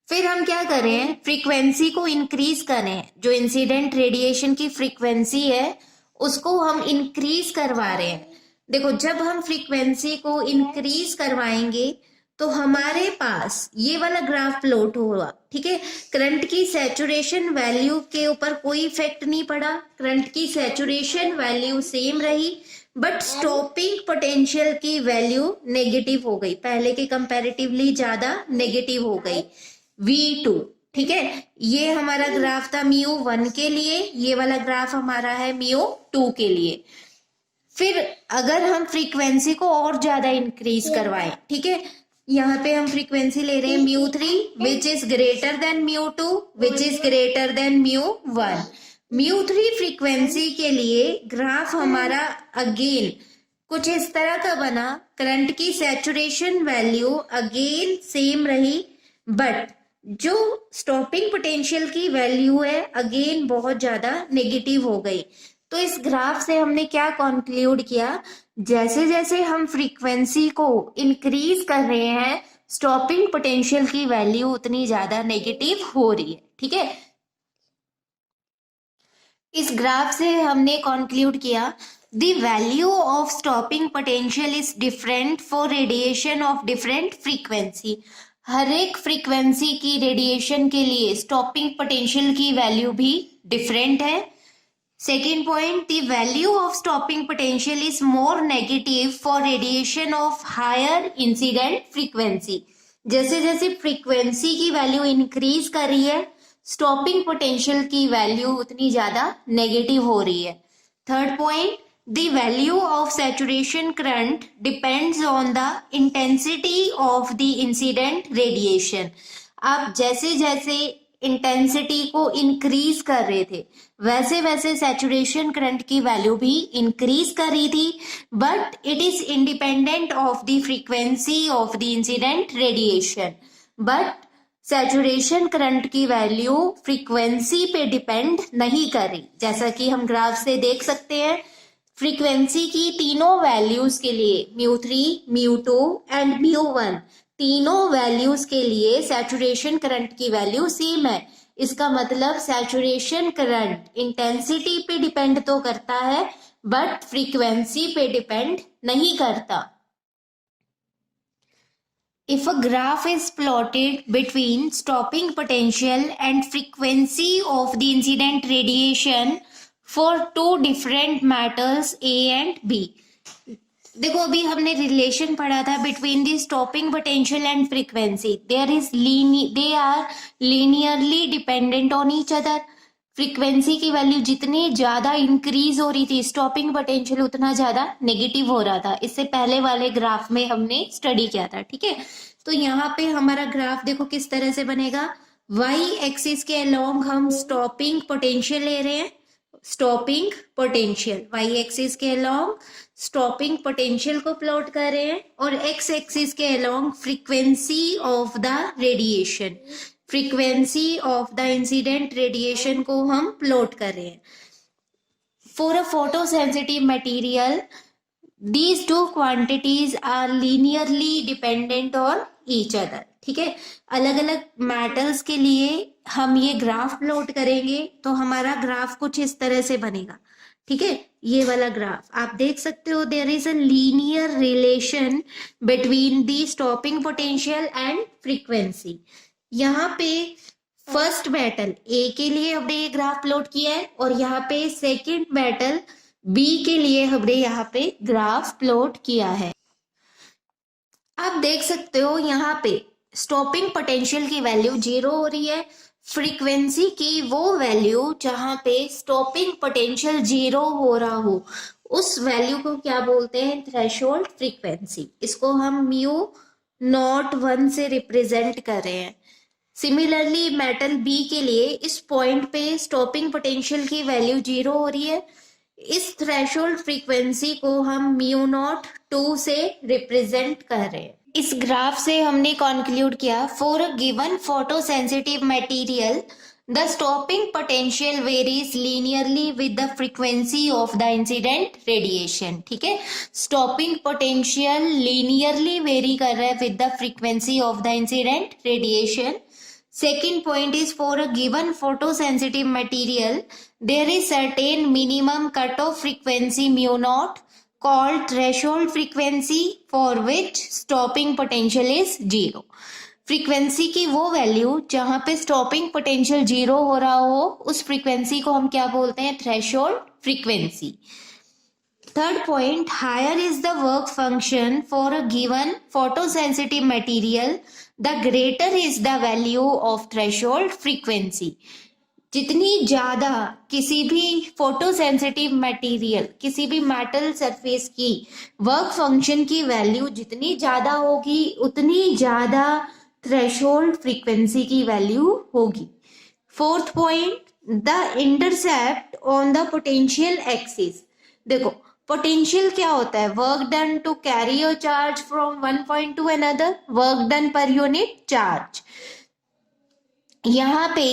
फिर हम क्या कर रहे हैं, फ्रीक्वेंसी को इंक्रीज कर रहे हैं, जो इंसिडेंट रेडिएशन की फ्रीक्वेंसी है उसको हम इंक्रीज करवा रहे हैं। देखो जब हम फ्रीक्वेंसी को इंक्रीज करवाएंगे तो हमारे पास ये वाला ग्राफ प्लॉट होगा, ठीक है। करंट की सैचुरेशन वैल्यू के ऊपर कोई इफेक्ट नहीं पड़ा, करंट की सैचुरेशन वैल्यू सेम रही, बट स्टॉपिंग पोटेंशियल की वैल्यू नेगेटिव हो गई, पहले के कंपैरेटिवली ज्यादा नेगेटिव हो गई, V2, ठीक है। ये हमारा ग्राफ था μ1 के लिए, ये वाला ग्राफ हमारा है μ2 के लिए। फिर अगर हम फ्रीक्वेंसी को और ज्यादा इंक्रीज करवाएं, ठीक है, यहाँ पे हम फ्रीक्वेंसी ले रहे हैं μ3 which is greater than μ2 which is greater than μ1। μ3 frequency के लिए ग्राफ हमारा अगेन कुछ इस तरह का बना, करंट की सैचुरेशन वैल्यू अगेन सेम रही, बट जो स्टॉपिंग पोटेंशियल की वैल्यू है अगेन बहुत ज्यादा नेगेटिव हो गई। तो इस ग्राफ से हमने क्या कंक्लूड किया, जैसे जैसे हम फ्रीक्वेंसी को इंक्रीज कर रहे हैं स्टॉपिंग पोटेंशियल की वैल्यू उतनी ज्यादा नेगेटिव हो रही है, ठीक है। इस ग्राफ से हमने कंक्लूड किया the value of stopping potential is different for radiation of different frequency. हर एक फ्रीक्वेंसी की रेडिएशन के लिए स्टॉपिंग पोटेंशियल की वैल्यू भी डिफरेंट है। Second point, the value of stopping potential is more negative for radiation of higher incident frequency. जैसे जैसे फ्रीक्वेंसी की वैल्यू इंक्रीज कर रही है स्टॉपिंग पोटेंशियल की वैल्यू उतनी ज्यादा नेगेटिव हो रही है। Third point, the value of saturation current depends on the intensity of the incident radiation. आप जैसे जैसे इंटेंसिटी को इंक्रीज कर रहे थे वैसे वैसे सैचुरेशन करंट की वैल्यू भी इंक्रीज कर रही थी, but it is independent of the frequency of the incident radiation. But saturation current की वैल्यू फ्रीक्वेंसी पे डिपेंड नहीं कर रही। जैसा कि हम ग्राफ से देख सकते हैं, फ्रीक्वेंसी की तीनों वैल्यूज के लिए μ3, μ2 एंड μ1, तीनों वैल्यूज के लिए सैचुरेशन करंट की वैल्यू सेम है। इसका मतलब सैचुरेशन करंट इंटेंसिटी पे डिपेंड तो करता है बट फ्रीक्वेंसी पे डिपेंड नहीं करता। If a graph is plotted between stopping potential and frequency of the incident radiation for two different matters A and B, देखो अभी हमने रिलेशन पढ़ा था between the stopping potential and frequency. They are linearly dependent on each other. Frequency की value जितनी ज्यादा increase हो रही थी, स्टॉपिंग पोटेंशियल उतना ज्यादा नेगेटिव हो रहा था। इससे पहले वाले ग्राफ में हमने स्टडी किया था, ठीक है। तो यहाँ पे हमारा ग्राफ देखो किस तरह से बनेगा। वाई एक्सिस के अलोंग हम स्टॉपिंग पोटेंशियल ले रहे हैं, स्टॉपिंग पोटेंशियल वाई एक्सिस के अलोंग स्टॉपिंग पोटेंशियल को प्लॉट कर रहे हैं, और एक्स एक्सिस के along frequency of the radiation, frequency of the incident radiation को हम प्लॉट कर रहे हैं। For a photo sensitive material these two quantities are linearly dependent on each other, ठीक है। अलग अलग मेटल्स के लिए हम ये ग्राफ प्लॉट करेंगे तो हमारा ग्राफ कुछ इस तरह से बनेगा, ठीक है। ये वाला ग्राफ आप देख सकते हो, there is a linear relation between the stopping potential and frequency. यहाँ पे फर्स्ट मेटल ए के लिए हमने ये ग्राफ प्लॉट किया है, और यहाँ पे सेकेंड मेटल बी के लिए हमने यहाँ पे ग्राफ प्लॉट किया है। आप देख सकते हो यहाँ पे स्टॉपिंग पोटेंशियल की वैल्यू 0 हो रही है, फ्रीक्वेंसी की वो वैल्यू जहां पे स्टॉपिंग पोटेंशियल 0 हो रहा हो उस वैल्यू को क्या बोलते हैं, थ्रेशोल्ड फ्रीक्वेंसी। इसको हम μ01 से रिप्रेजेंट कर रहे हैं। सिमिलरली मेटल बी के लिए इस पॉइंट पे स्टॉपिंग पोटेंशियल की वैल्यू 0 हो रही है, इस थ्रेशोल्ड फ्रीक्वेंसी को हम μ02 से रिप्रेजेंट कर रहे हैं। इस ग्राफ से हमने कंक्लूड किया, for a given photo sensitive material the stopping potential varies linearly with the frequency of the incident radiation, ठीक है। स्टॉपिंग पोटेंशियल लीनियरली वेरी कर रहा है with the frequency of the incident radiation. Second point is, for a given photosensitive material, there is certain minimum cutoff frequency μ0 called threshold frequency for which stopping potential is 0. Frequency की वो value जहां पे stopping potential 0 हो रहा हो उस frequency को हम क्या बोलते हैं, threshold frequency. Third point, higher is the work function for a given photosensitive material, the greater is the value of threshold frequency. जितनी ज्यादा किसी भी फोटो सेंसिटिव मटेरियल, किसी भी मेटल सरफेस की वर्क फंक्शन की वैल्यू जितनी ज्यादा होगी उतनी ज्यादा थ्रेशोल्ड फ्रीक्वेंसी की वैल्यू होगी। Fourth point, the intercept on the potential axis. देखो पोटेंशियल क्या होता है, work done to carry your charge from one point to another, work done per unit charge. यहाँ पे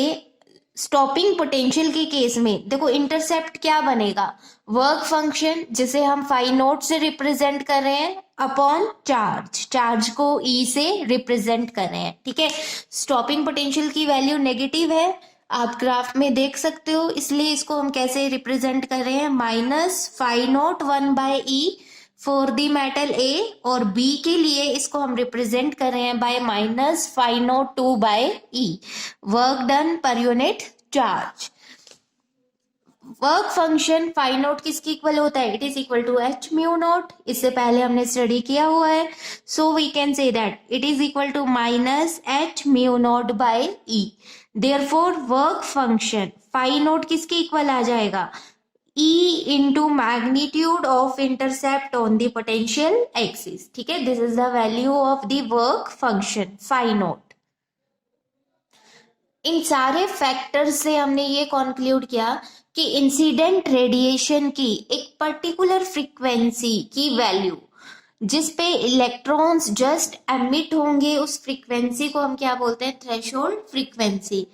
स्टॉपिंग पोटेंशियल के केस में देखो इंटरसेप्ट क्या बनेगा, वर्क फंक्शन जिसे हम फाई नोट से रिप्रेजेंट कर रहे हैं अपॉन चार्ज, चार्ज को ई से रिप्रेजेंट कर रहे हैं, ठीक है। स्टॉपिंग पोटेंशियल की वैल्यू नेगेटिव है, आप ग्राफ में देख सकते हो, इसलिए इसको हम कैसे रिप्रेजेंट कर रहे हैं, minus phi naught 1/e for the metal A, और बी के लिए इसको हम रिप्रेजेंट कर रहे हैं by minus phi naught 2/e, work done per unit charge. Work function phi naught किसकी इक्वल होता है? It is equal to h mu naught. इससे पहले हमने स्टडी किया हुआ है. So we can say that it is equal to minus h mu naught by e. Therefore work function phi naught किसके इक्वल आ जाएगा? E into magnitude of intercept on the potential axis. ठीक है, this is the value of the work function phi naught. इन सारे factors से हमने ये conclude किया कि इंसिडेंट रेडिएशन की एक पर्टिकुलर फ्रीक्वेंसी की वैल्यू जिस पे इलेक्ट्रॉन्स जस्ट एमिट होंगे, उस फ्रीक्वेंसी को हम क्या बोलते हैं? Threshold frequency.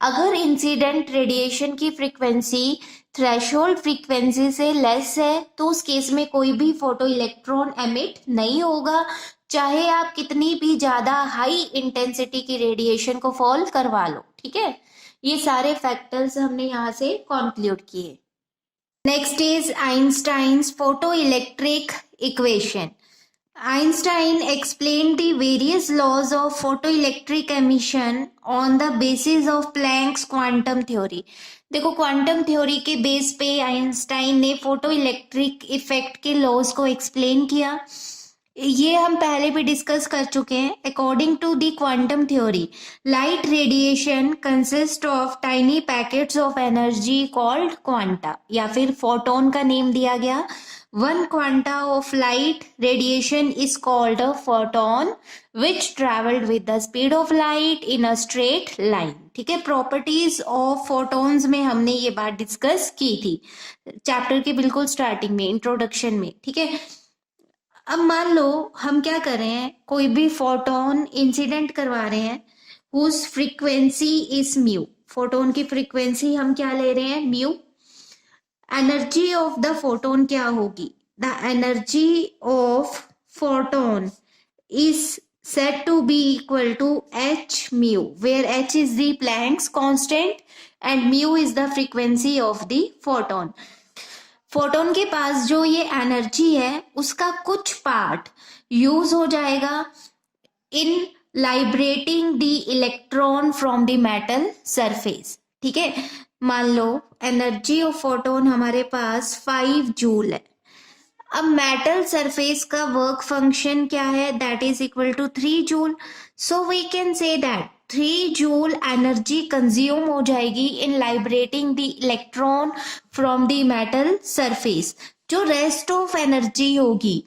अगर इंसिडेंट रेडिएशन की फ्रीक्वेंसी थ्रेशोल्ड फ्रीक्वेंसी से लेस है तो उस केस में कोई भी फोटो इलेक्ट्रॉन एमिट नहीं होगा, चाहे आप कितनी भी ज्यादा हाई इंटेंसिटी की रेडिएशन को फॉल करवा लो. ठीक है, ये सारे फैक्टर्स हमने यहाँ से कंक्लूड किए. Next is Einstein's photo electric equation. Einstein explained the various laws of photoelectric emission on the basis of Planck's quantum theory. देखो, क्वांटम थ्योरी के बेस पे आइंस्टाइन ने फोटो इलेक्ट्रिक इफेक्ट के लॉज को एक्सप्लेन किया. ये हम पहले भी डिस्कस कर चुके हैं. According to the quantum theory, light radiation consist of tiny packets of energy called quanta, या फिर फोटोन का नेम दिया गया. One quanta of light radiation is called a photon which traveled with the speed of light in a straight line. ठीक है, properties of photons में हमने ये बात डिस्कस की थी चैप्टर के बिल्कुल स्टार्टिंग में, इंट्रोडक्शन में. ठीक है, अब मान लो हम क्या कर रहे हैं, कोई भी फोटोन इंसिडेंट करवा रहे हैं whose frequency is mu. Photon की फ्रीक्वेंसी हम क्या ले रहे हैं? Mu. Energy of the photon क्या होगी? The energy of photon is said to be equal to h mu, where h is the Planck's constant and mu is the frequency of the photon. Photon के पास जो ये energy है उसका कुछ part use हो जाएगा in liberating the electron from the metal surface. ठीक है, मान लो एनर्जी ऑफ फोटोन हमारे पास 5 जूल है. अब मेटल सरफेस का वर्क फंक्शन क्या है? That is equal to 3 joule. So we can say that 3 joule energy consume हो जाएगी in liberating the electron from the metal surface. जो रेस्ट ऑफ एनर्जी होगी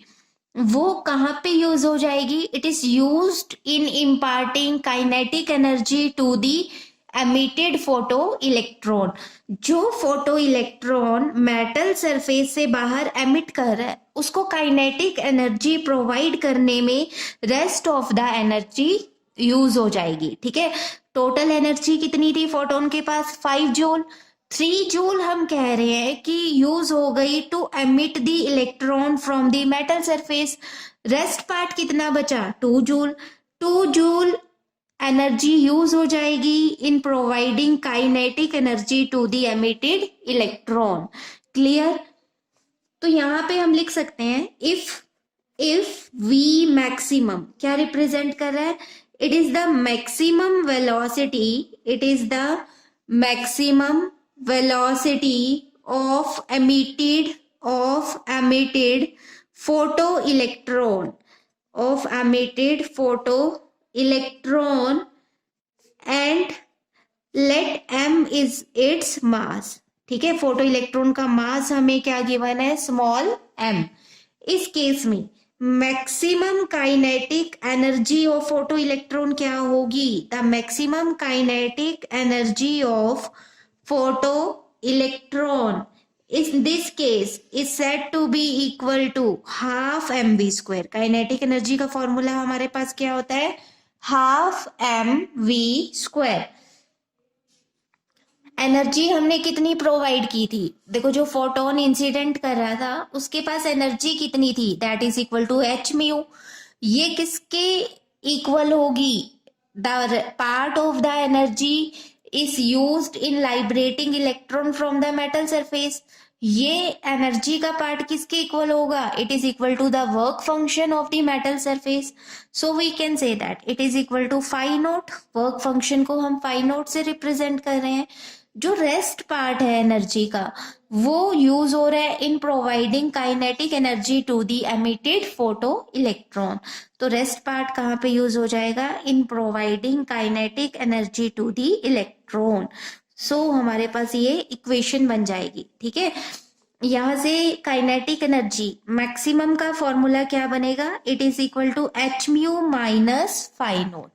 वो कहाँ पे यूज हो जाएगी? It is used in imparting kinetic energy to the emitted photo electron. जो फोटो इलेक्ट्रॉन मेटल सरफेस से बाहर एमिट कर रहा है उसको काइनेटिक एनर्जी प्रोवाइड करने में rest of the energy use हो जाएगी. ठीक है, टोटल एनर्जी कितनी थी फोटोन के पास? 5 जूल. 3 जूल हम कह रहे हैं कि यूज हो गई to emit the electron from the metal surface. Rest part कितना बचा? 2 जूल. 2 जूल एनर्जी यूज हो जाएगी in providing kinetic energy to the emitted electron. Clear? तो यहाँ पे हम लिख सकते हैं इफ वी मैक्सिमम क्या रिप्रेजेंट कर रहा है? It is the maximum velocity, it is the maximum velocity of emitted photo electron, of emitted photo electron, and let m is its mass. ठीक है, फोटो इलेक्ट्रॉन का मास हमें क्या गिवन है? Small m. इस केस में maximum kinetic energy of photo electron क्या होगी? The maximum kinetic energy of photo electron in this case is said to be equal to half mv square. Kinetic energy का formula हमारे पास क्या होता है? Half mv square. एनर्जी हमने कितनी प्रोवाइड की थी? देखो, जो फोटोन इंसिडेंट कर रहा था उसके पास एनर्जी कितनी थी? That is equal to h mu. ये किसके इक्वल होगी? The part of the energy is used in liberating electron from the metal surface. ये एनर्जी का पार्ट किसके इक्वल होगा? It is equal to the work function of the metal surface. So we can say that it is equal to phi naught. Work function को हम phi note से represent कर रहे हैं. जो रेस्ट पार्ट है एनर्जी का वो यूज हो रहा है in providing kinetic energy to the emitted photo electron. तो रेस्ट पार्ट कहाँ पे यूज हो जाएगा? In providing kinetic energy to the electron. So हमारे पास ये इक्वेशन बन जाएगी, ठीक है। यहां से काइनेटिक एनर्जी मैक्सिमम का फॉर्मूला क्या बनेगा? It is equal to h mu minus phi naught,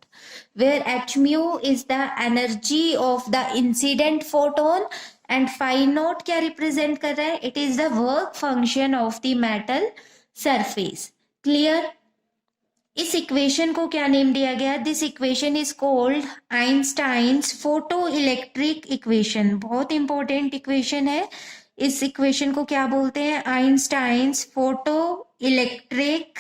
where h mu is the energy of the incident photon and phi naught क्या represent कर रहा है? It is the work function of the metal surface. Clear? इस equation को क्या name दिया गया? This equation is cold Einstein's photo electric equation. बहुत इंपॉर्टेंट इक्वेशन है। इस इक्वेशन को क्या बोलते हैं? Einstein's photo electric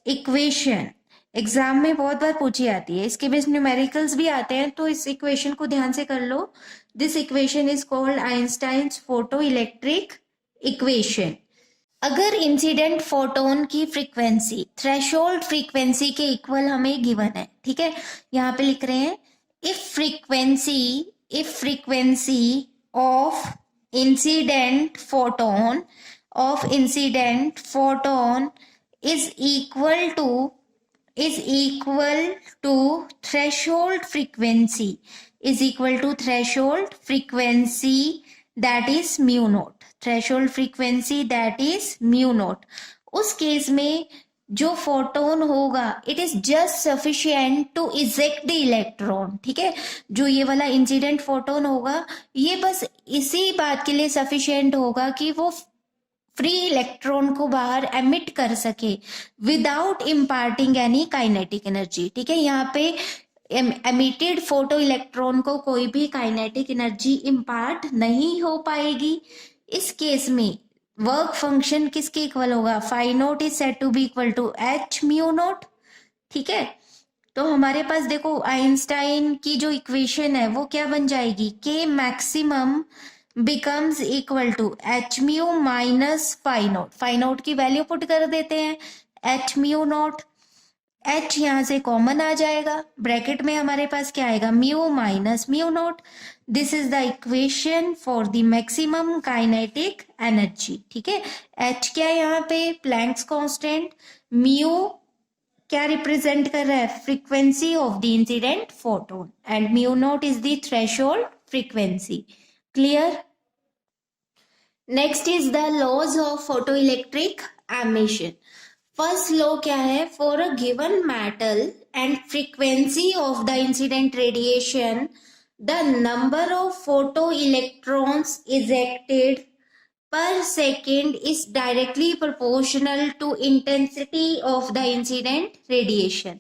equation. Exam में बहुत बार पूछी आती है, इसके बेस न्यूमेरिकल्स भी आते हैं, तो इस इक्वेशन को ध्यान से कर लो। This equation is called Einstein's photo electric equation. अगर इंसिडेंट फोटोन की फ्रीक्वेंसी थ्रेशोल्ड फ्रीक्वेंसी के इक्वल हमें गिवन है, ठीक है, यहाँ पे लिख रहे हैं if frequency of incident photon is equal to threshold frequency that is mu naught, threshold frequency that is mu naught। उस केस में जो फोटोन होगा it is just sufficient to eject the electron, ठीक है। जो ये वाला इंसिडेंट फोटोन होगा ये बस इसी बात के लिए सफिशिएंट होगा कि वो फ्री इलेक्ट्रॉन को बाहर एमिट कर सके without imparting any kinetic energy, ठीक है। यहाँ पे एमिटेड फोटो इलेक्ट्रॉन को कोई भी काइनेटिक एनर्जी इम्पार्ट नहीं हो पाएगी। इस केस में वर्क फंक्शन किसके इक्वल होगा? Phi naught is said to be equal to h mu naught, ठीक है। तो हमारे पास देखो आइंस्टाइन की जो इक्वेशन है वो क्या बन जाएगी? के maximum becomes equal to h mu minus phi naught। phi naught की वैल्यू पुट कर देते हैं, h mu naught, h यहां से कॉमन आ जाएगा, ब्रैकेट में हमारे पास क्या आएगा? Mu minus mu naught. This is the equation for the maximum kinetic energy, ठीक है। h क्या है यहाँ पे? Planck's constant. म्यू क्या रिप्रेजेंट कर रहा है? Frequency of the incident photon and mu naught is the threshold frequency. Clear? Next is the laws of photoelectric emission. First law क्या है? For a given metal and frequency of the incident radiation the number of photo electrons ejected per second is directly proportional to intensity of the incident radiation.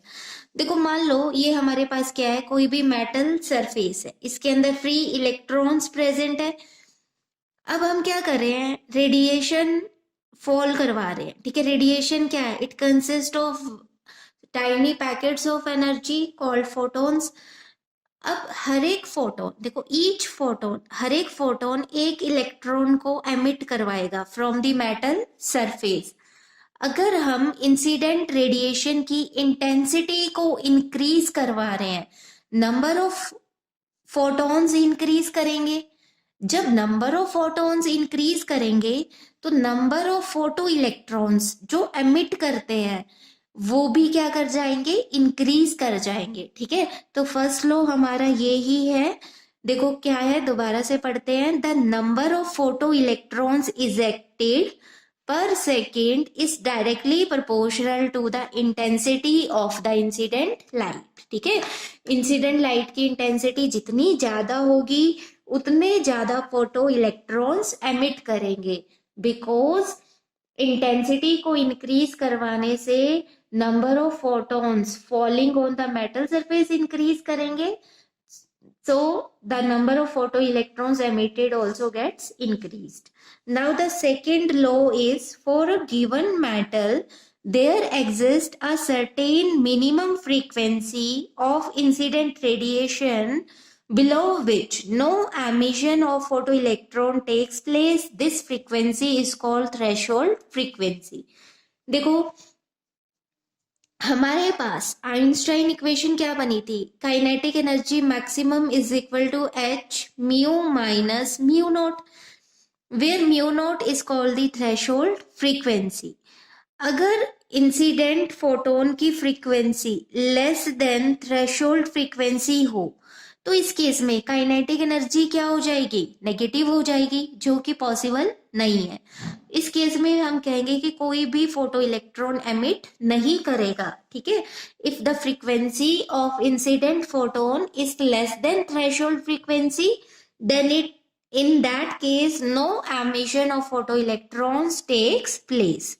देखो मान लो ये हमारे पास क्या है? कोई भी मेटल सरफेस है, इसके अंदर फ्री इलेक्ट्रॉन्स प्रेजेंट है। अब हम क्या कर रहे हैं? रेडिएशन फॉल करवा रहे हैं, ठीक है। रेडिएशन क्या है? It consist of tiny packets of energy called photons. अब हर एक फोटोन, देखो हर एक फोटोन एक इलेक्ट्रॉन को एमिट करवाएगा फ्रॉम द मेटल सरफेस। अगर हम इंसिडेंट रेडिएशन की इंटेंसिटी को इंक्रीज करवा रहे हैं, नंबर ऑफ फोटॉन्स इंक्रीज करेंगे। जब नंबर ऑफ फोटॉन्स इंक्रीज करेंगे तो नंबर ऑफ फोटो इलेक्ट्रॉन्स जो एमिट करते हैं वो भी क्या कर जाएंगे? इंक्रीज कर जाएंगे, ठीक है। तो फर्स्ट लॉ हमारा ये ही है। देखो क्या है, दोबारा से पढ़ते हैं। The number of photo electrons ejected per second is directly proportional to the intensity of the incident light, ठीक है। इंसिडेंट लाइट की इंटेंसिटी जितनी ज्यादा होगी उतने ज्यादा फोटो इलेक्ट्रॉन्स एमिट करेंगे। बिकॉज इंटेंसिटी को इंक्रीज करवाने से number of photons falling on the metal surface increase करेंगे, so the number of photoelectrons emitted also gets increased. Now the second law is for a given metal there exists a certain minimum frequency of incident radiation below which no emission of photoelectron takes place. This frequency is called threshold frequency. देखो हमारे पास Einstein equation क्या बनी थी, kinetic energy maximum is equal to h mu minus mu naught, where mu naught is called the threshold frequency. अगर incident photon की frequency less than threshold frequency हो तो इस केस में काइनेटिक एनर्जी क्या हो जाएगी, नेगेटिव हो जाएगी, जो कि पॉसिबल नहीं है। इस केस में हम कहेंगे कि कोई भी फोटो इलेक्ट्रॉन एमिट नहीं करेगा, ठीक है। If the frequency of incident photon is less than threshold frequency, then it in that case no emission of photoelectrons takes place।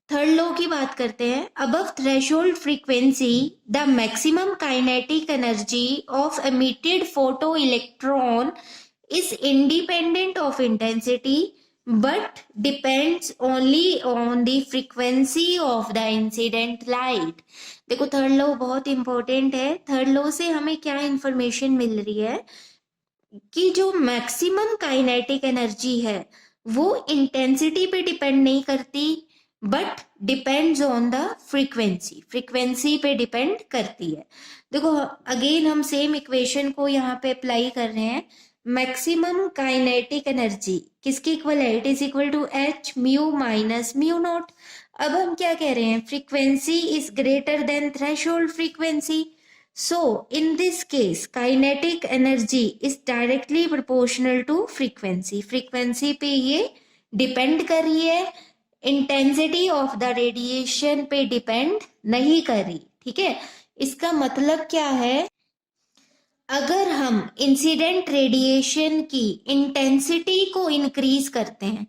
Third law की बात करते हैं। Above threshold frequency the maximum kinetic energy of emitted photo electron is independent of intensity but depends only on the frequency of the incident light. देखो third law बहुत important है। Third law से हमें क्या इंफॉर्मेशन मिल रही है कि जो मैक्सिमम काइनेटिक एनर्जी है वो इंटेंसिटी पे डिपेंड नहीं करती but depends on the frequency, frequency पे डिपेंड करती है। देखो अगेन हम सेम इक्वेशन को यहाँ पे अप्लाई कर रहे हैं। मैक्सिमम काइनेटिक एनर्जी किसके इक्वल है, it is equal to h mu minus mu naught. अब हम क्या कह रहे हैं, frequency is greater than threshold frequency. So, in this case, kinetic energy is directly proportional to frequency। frequency पे ये depend कर रही है, intensity of the radiation पे depend नहीं कर रही, ठीक है। इसका मतलब क्या है, अगर हम इंसिडेंट रेडिएशन की इंटेंसिटी को इंक्रीज करते हैं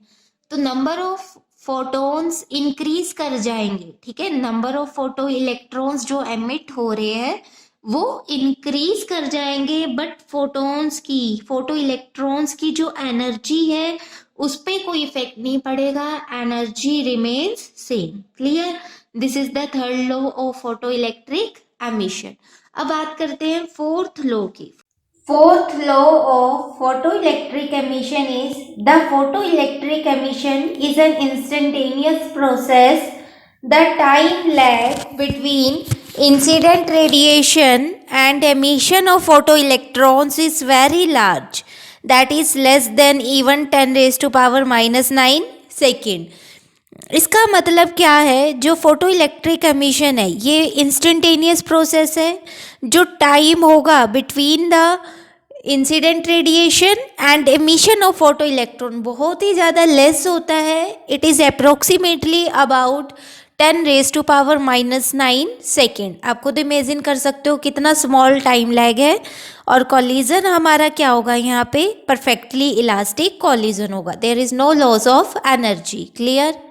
तो नंबर ऑफ फोटॉन्स इंक्रीज कर जाएंगे, ठीक है। नंबर ऑफ फोटो इलेक्ट्रॉन्स जो एमिट हो रहे हैं वो इंक्रीज कर जाएंगे बट फोटॉन्स की, फोटो इलेक्ट्रॉन्स की जो एनर्जी है उस पर कोई इफेक्ट नहीं पड़ेगा, energy remains same. Clear, this is the third law of photo electric emission. अब बात करते हैं फोर्थ लॉ की। Fourth law of photo electric emission is the photo electric emission is an instantaneous process. The time lag between incident radiation and emission of photoelectrons is very large, that is less than even 10 raised to power minus 9 second. इसका मतलब क्या है, जो photo electric emission है ये instantaneous process है। जो time होगा between the incident radiation and emission of photo electron बहुत ही ज़्यादा लेस होता है। It is approximately about 10 raise to power minus 9 second. आप खुद इमेजिन कर सकते हो कितना स्मॉल टाइम लैग है। और कॉलिजन हमारा क्या होगा, यहाँ पे परफेक्टली इलास्टिक कॉलिजन होगा, there is no loss of energy. Clear.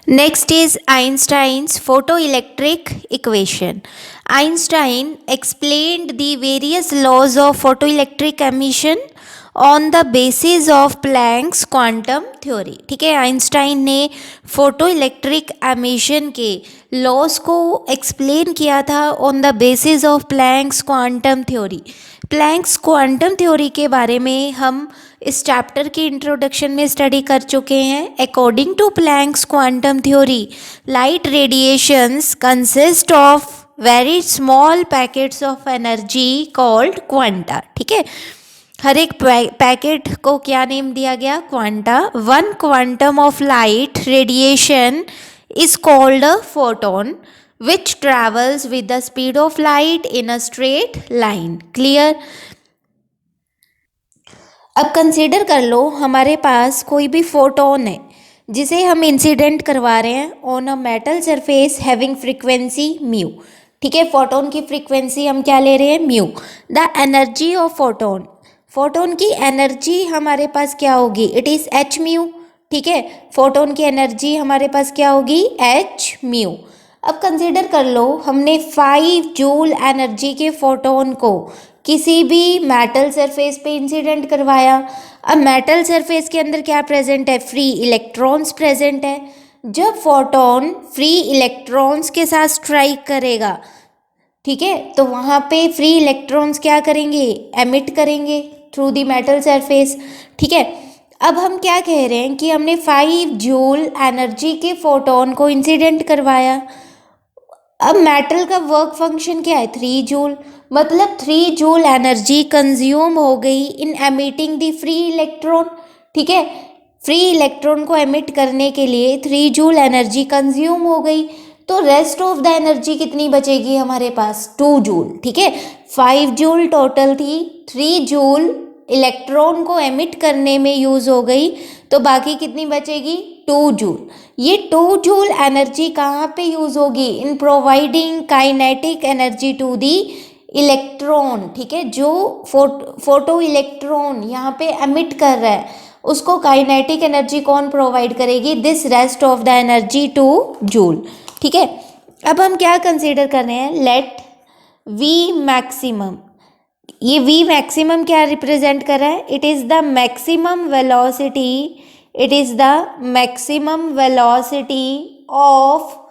Next is Einstein's photoelectric equation. Einstein explained the various laws of photoelectric emission on the basis of Planck's quantum theory. ठीक है, Einstein ने photo electric emission के laws को explain किया था on the basis of Planck's quantum theory. Planck's quantum theory के बारे में हम इस चैप्टर के इंट्रोडक्शन में स्टडी कर चुके हैं। According to Planck's quantum theory, light radiations consist of very small packets of energy called quanta. ठीक है, हर एक पैकेट को क्या नेम दिया गया, quanta. One quantum of light radiation is called a photon which travels with the speed of light in a straight line. Clear. अब consider कर लो हमारे पास कोई भी फोटोन है जिसे हम इंसिडेंट करवा रहे हैं on a metal surface having frequency mu. ठीक है, फोटोन की फ्रीक्वेंसी हम क्या ले रहे हैं, mu. The energy of photon, photon की एनर्जी हमारे पास क्या होगी, इट इज़ एच म्यू। ठीक है, फोटोन की एनर्जी हमारे पास क्या होगी, एच म्यू। अब कंसीडर कर लो हमने 5 जूल एनर्जी के फोटोन को किसी भी मेटल सरफेस पे इंसिडेंट करवाया। अब मेटल सरफेस के अंदर क्या प्रेजेंट है, फ्री इलेक्ट्रॉन्स प्रेजेंट है। जब फोटोन फ्री इलेक्ट्रॉन्स के साथ स्ट्राइक करेगा, ठीक है, तो वहाँ पे फ्री इलेक्ट्रॉन्स क्या करेंगे, एमिट करेंगे थ्रू दी मेटल सरफेस। ठीक है, अब हम क्या कह रहे हैं कि हमने 5 जूल एनर्जी के फोटोन को इंसिडेंट करवाया अब मेटल का वर्क फंक्शन क्या है, 3 जूल, मतलब 3 जूल एनर्जी कंज्यूम हो गई इन एमिटिंग द फ्री इलेक्ट्रॉन। ठीक है, फ्री इलेक्ट्रॉन को एमिट करने के लिए 3 जूल एनर्जी कंज्यूम हो गई, तो रेस्ट ऑफ द एनर्जी कितनी बचेगी हमारे पास, 2 जूल। ठीक है, 5 जूल टोटल थी, 3 जूल इलेक्ट्रॉन को एमिट करने में यूज हो गई, तो बाकी कितनी बचेगी, 2 जूल। ये 2 जूल एनर्जी कहाँ पे यूज होगी, in providing kinetic energy to the electron. ठीक है, जो फोटो इलेक्ट्रॉन यहाँ पे एमिट कर रहा है उसको काइनेटिक एनर्जी कौन प्रोवाइड करेगी, this rest of the energy 2 joule. ठीक है, अब हम क्या कंसीडर कर रहे हैं, लेट वी मैक्सिमम। ये वी मैक्सिमम क्या रिप्रेजेंट कर रहा है, it is the maximum velocity, it is the maximum velocity of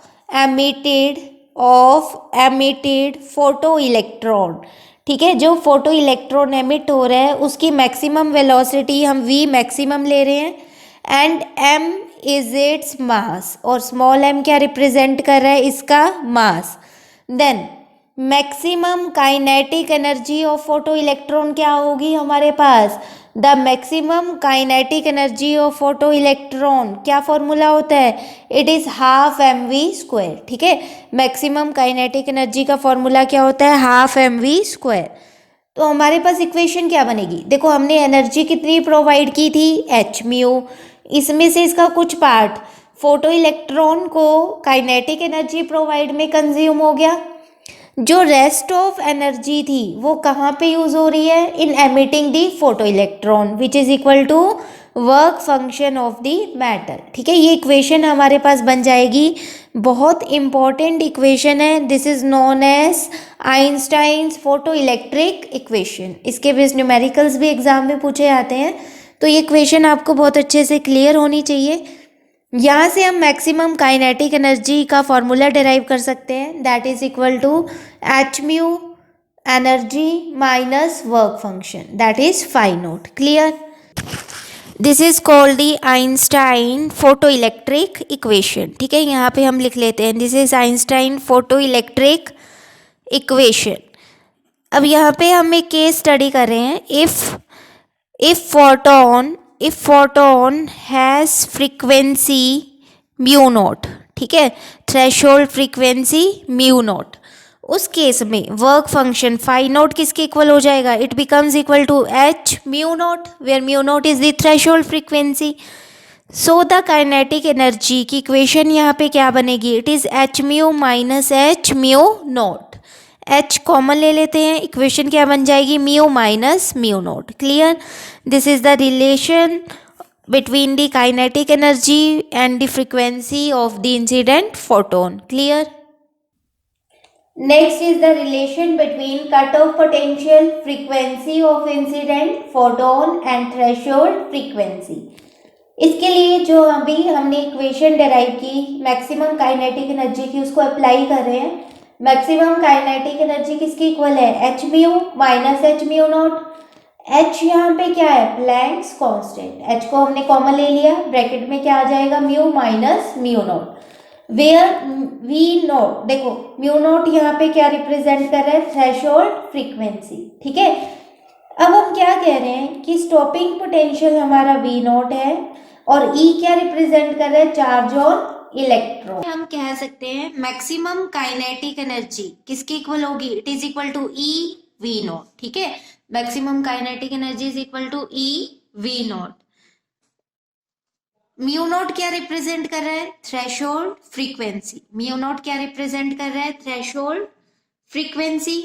emitted photo electron. ठीक है, जो फोटो इलेक्ट्रॉन एमिट हो रहा है उसकी मैक्सिमम वेलोसिटी हम वी मैक्सिमम ले रहे हैं, and M is its mass, और स्मॉल एम क्या रिप्रेजेंट कर रहा है, इसका mass. Then maximum kinetic energy of photo electron क्या होगी हमारे पास, the maximum kinetic energy of photo electron, क्या फॉर्मूला होता है, it is half M V square. ठीक है, मैक्सिमम काइनेटिक एनर्जी का फॉर्मूला क्या होता है, हाफ एम वी स्क्वायर। तो हमारे पास इक्वेशन क्या बनेगी, देखो हमने एनर्जी कितनी प्रोवाइड की थी, एच म्यू, इसमें से इसका कुछ पार्ट फोटो इलेक्ट्रॉन को काइनेटिक एनर्जी प्रोवाइड में कंज्यूम हो गया, जो रेस्ट ऑफ एनर्जी थी वो कहाँ पे यूज हो रही है, in emitting the photo electron, which is equal to work function of the matter. ठीक है, ये इक्वेशन हमारे पास बन जाएगी, बहुत इंपॉर्टेंट इक्वेशन है, this is known as Einstein's photo electric equation. इसके बेस न्यूमेरिकल्स भी एग्जाम में पूछे जाते हैं, तो ये इक्वेशन आपको बहुत अच्छे से क्लियर होनी चाहिए। यहाँ से हम मैक्सिमम काइनेटिक एनर्जी का फॉर्मूला डिराइव कर सकते हैं, that is equal to h mu energy minus work function, that is phi naught. Clear, this is called the Einstein photo electric equation. ठीक है, यहाँ पे हम लिख लेते हैं, this is Einstein photo electric equation. अब यहाँ पे हम एक केस स्टडी कर रहे हैं, if photon has frequency mu naught, ठीक है, थ्रेशोल्ड फ्रीक्वेंसी म्यू नॉट, उस केस में वर्क फंक्शन फाई नॉट किसके इक्वल हो जाएगा, it becomes equal to h mu naught, where mu naught is the threshold frequency. So the kinetic energy की equation यहाँ पे क्या बनेगी, it is h mu minus h mu naught, h common ले लेते हैं, इक्वेशन क्या बन जाएगी, mu minus mu naught. Clear, this is the relation between the kinetic energy and the frequency of the incident photon. Clear? Next is the relation between cutoff potential, frequency of incident photon and threshold frequency. इसके लिए जो अभी हमने equation derive की maximum kinetic energy की, उसको apply कर रहे हैं। मैक्सिमम काइनेटिक एनर्जी किसकी इक्वल है, h mu minus h mu naught. H यहाँ पे क्या है, प्लैंक्स कांस्टेंट, एच को हमने कॉमन ले लिया, ब्रैकेट में क्या आ जाएगा, mu minus mu naught, where V naught, देखो म्यू नॉट यहाँ पे क्या रिप्रेजेंट कर रहा है, थ्रेशोल्ड फ्रीक्वेंसी। ठीक है, अब हम क्या कह रहे हैं कि स्टॉपिंग पोटेंशियल हमारा वी नॉट है, और ई क्या रिप्रेजेंट कर रहा है, चार्ज ऑन इलेक्ट्रॉन। हम कह सकते हैं मैक्सिमम काइनेटिक एनर्जी किसकी इक्वल होगी, it is equal to e V naught. ठीक है, maximum kinetic energy is equal to e V naught. Mu naught क्या रिप्रेजेंट कर रहा है, थ्रेशोल्ड फ्रीक्वेंसी, म्यू नॉट क्या रिप्रेजेंट कर रहा है, थ्रेशोल्ड फ्रीक्वेंसी।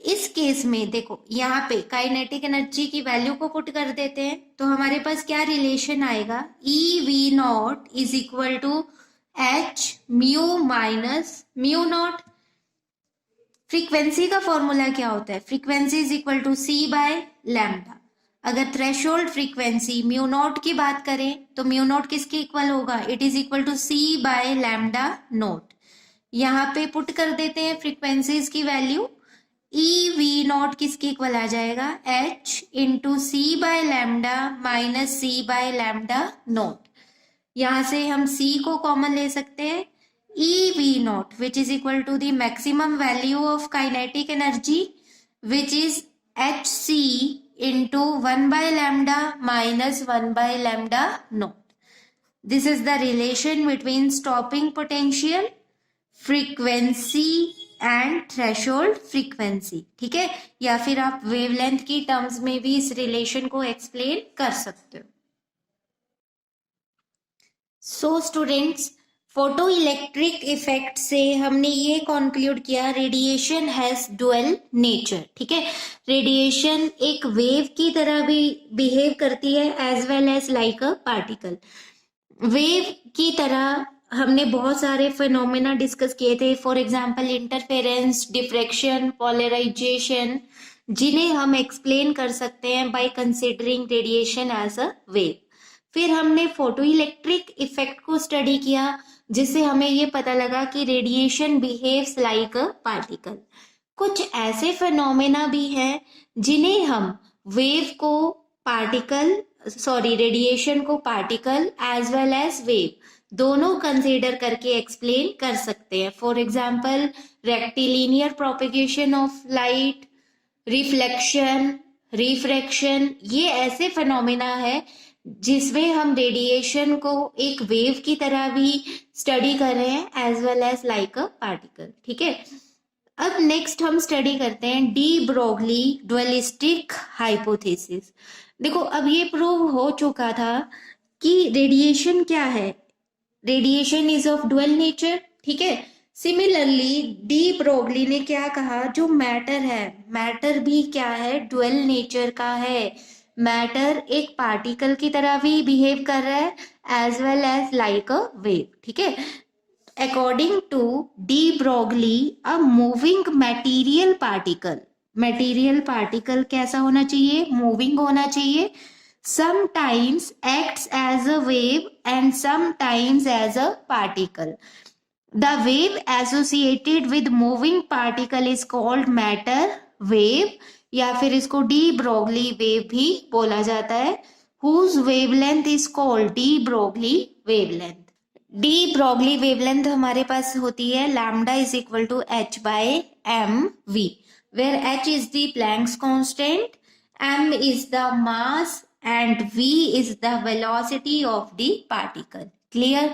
इस केस में देखो यहाँ पे काइनेटिक एनर्जी की वैल्यू को पुट कर देते हैं, तो हमारे पास क्या रिलेशन आएगा, e V naught is equal to h mu minus mu naught. Frequency का फॉर्मूला क्या होता है, frequency is equal to c by lambda. अगर थ्रेशोल्ड फ्रीक्वेंसी म्यू नॉट की बात करें तो म्यू नॉट किसके इक्वल होगा, it is equal to c by lambda naught. यहाँ पे पुट कर देते हैं फ्रीक्वेंसीज की वैल्यू, ई वी नॉट किसके इक्वल आ जाएगा, h into C by lambda minus c by lambda naught. यहाँ से हम सी को कॉमन ले सकते हैं, E V naught, which is equal to the maximum value of kinetic energy, which is hc into 1 by lambda minus 1 by lambda naught. This is the relation between stopping potential, frequency and threshold frequency. ठीक है, या फिर आप wavelength की terms में भी इस relation को एक्सप्लेन कर सकते हो. So students, photo electric effect से हमने ये कंक्लूड किया रेडिएशन हैज डुअल नेचर. ठीक है, रेडिएशन एक वेव की तरह भी बिहेव करती है as well as like a particle. Wave की तरह हमने बहुत सारे फिनोमेना डिस्कस किए थे, for example interference, diffraction, polarisation, जिन्हें हम एक्सप्लेन कर सकते हैं by considering radiation as a wave. फिर हमने फोटो इलेक्ट्रिक इफेक्ट को स्टडी किया, जिससे हमें ये पता लगा कि radiation behaves like a particle. कुछ ऐसे फिनोमेना भी हैं जिन्हें हम वेव को रेडिएशन को particle as well as wave दोनों कंसीडर करके एक्सप्लेन कर सकते हैं. For example rectilinear propagation of light, reflection, refraction, ये ऐसे फिनोमेना है जिसमें हम रेडिएशन को एक वेव की तरह भी स्टडी कर रहे हैं as well as like a particle. ठीक है, अब नेक्स्ट हम स्टडी करते हैं डी ब्रोगली ड्वेलिस्टिक हाइपोथेसिस. देखो, अब ये प्रूव हो चुका था कि रेडिएशन क्या है, radiation is of dual nature. ठीक है, सिमिलरली डी ब्रोगली ने क्या कहा, जो मैटर है, मैटर भी क्या है, ड्वेल नेचर का है. मैटर एक पार्टिकल की तरह भी बिहेव कर रहा है as well as like a wave. ठीक है, according to de Broglie a moving material particle कैसा होना चाहिए, मूविंग होना चाहिए. sometimes acts as a wave and sometimes as a particle. The wave associated with moving particle is called matter wave, या फिर इसको डी ब्रोगली वेव भी बोला जाता है, whose wavelength is called de Broglie wavelength. De Broglie wavelength हमारे पास होती है lambda is equal to h by mv, where h is the Planck's constant, m is the mass and v is the velocity of the particle. Clear?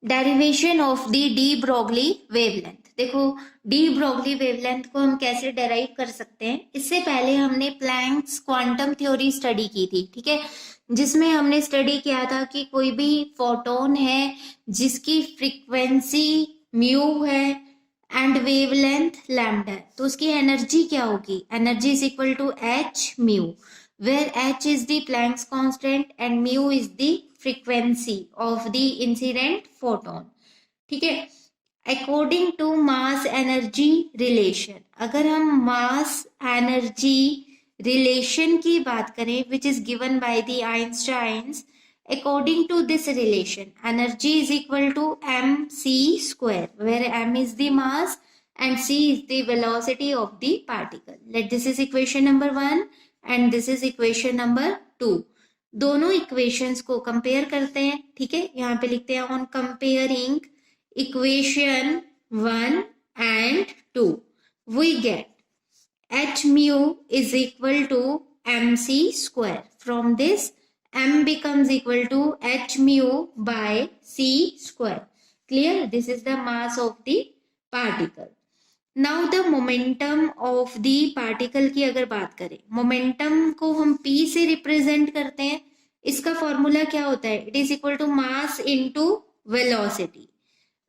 Derivation of the de Broglie wavelength. देखो, D Broglie wavelength को हम कैसे derive कर सकते हैं, इससे पहले हमने प्लैंक्स क्वांटम थ्योरी स्टडी की थी. ठीक है, जिसमें हमने स्टडी किया था कि कोई भी फोटोन है जिसकी फ्रीक्वेंसी म्यू है एंड वेवलेंथ लैम्डा है, तो उसकी एनर्जी क्या होगी, energy is equal to h mu, where h is the Planck's constant and mu is the frequency of the incident photon. ठीक है, according to mass energy relation, अगर हम mass energy relation की बात करें which is given by the Einsteins, according to this relation energy is equal to mc square, where m is the mass and c is the velocity of the particle. Let this is equation number 1 and this is equation number 2. दोनों equations को compare करते हैं. ठीक है, यहाँ पे लिखते हैं on comparing equation 1 and 2 we get h mu is equal to mc square. From this m becomes equal to h mu by c square. Clear? This is the mass of the particle. Now the momentum of the particle की अगर बात करें, momentum को हम p से represent करते हैं. इसका फॉर्मूला क्या होता है, it is equal to mass into velocity.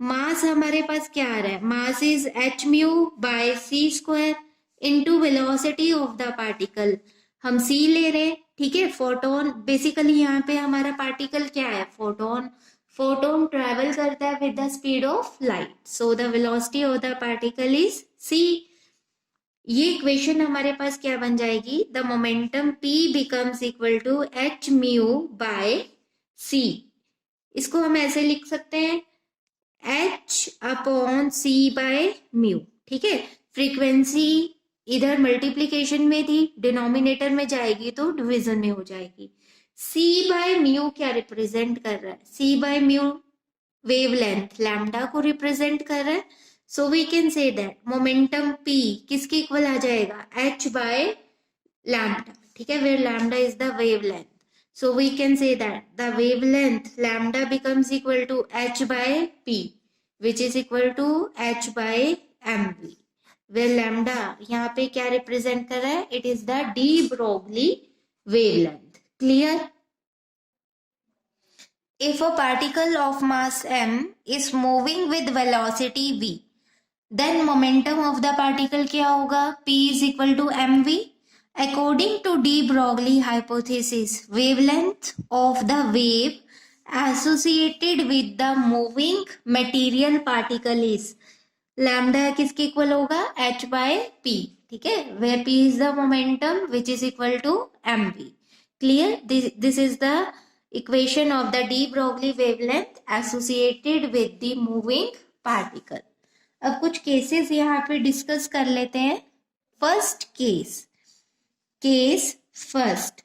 Mass हमारे पास क्या आ रहा है, mass is h mu by c square into velocity of the particle. हम c ले रहे हैं. ठीक है, फोटोन बेसिकली यहाँ पे हमारा पार्टिकल क्या है, फोटोन. फोटोन ट्रेवल करता है with the speed of light, so the velocity of the particle is c. ये इक्वेशन हमारे पास क्या बन जाएगी, the momentum p becomes equal to h mu by c. इसको हम ऐसे लिख सकते हैं h upon c by mu. ठीक है, फ्रीक्वेंसी इधर मल्टीप्लीकेशन में थी, डिनोमिनेटर में जाएगी तो डिवीजन में हो जाएगी. c बाय म्यू क्या रिप्रेजेंट कर रहा है, c by mu wavelength lambda को रिप्रेजेंट कर रहा है. So we can say that momentum p किसके इक्वल आ जाएगा, h बाय लैम्डा. ठीक है, where lambda is the wavelength. So we can say that the wavelength lambda becomes equal to h by p, which is equal to h by mv. Where lambda यहाँ पे क्या represent कर रहा है, it is the de Broglie wavelength. Clear? If a particle of mass m is moving with velocity v, then momentum of the particle क्या होगा, p is equal to mv. According to de Broglie hypothesis, wavelength of the wave associated with the moving material particle is lambda किसके equal होगा, h by p. ठीक है, where p is the momentum which is equal to mv. Clear? This is the equation of the de Broglie wavelength associated with the moving particle. अब कुछ cases यहाँ पे discuss कर लेते हैं. First case first,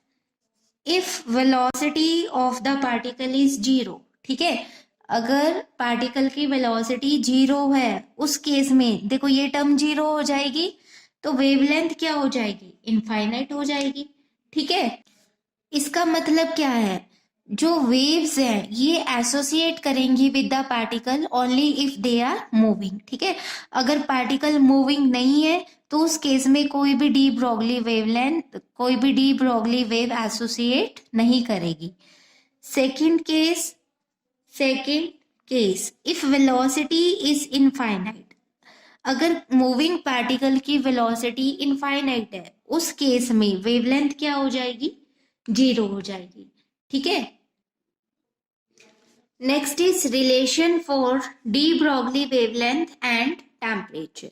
if velocity of the particle is 0. ठीक है, अगर पार्टिकल की वेलोसिटी 0 है, उस केस में देखो ये टर्म 0 हो जाएगी, तो वेवलेंथ क्या हो जाएगी, इनफाइनाइट हो जाएगी. ठीक है, इसका मतलब क्या है, जो वेव्स हैं ये एसोसिएट करेंगी with the particle only if they are moving. ठीक है, अगर पार्टिकल मूविंग नहीं है तो उस केस में कोई भी डी ब्रॉगली वेवलेंथ, कोई भी डी ब्रॉगली वेव एसोसिएट नहीं करेगी. Second case if velocity is infinite, अगर मूविंग पार्टिकल की वेलोसिटी इनफाइनाइट है, उस केस में वेवलेंथ क्या हो जाएगी, 0 हो जाएगी. ठीक है, next is relation for de Broglie wavelength and temperature.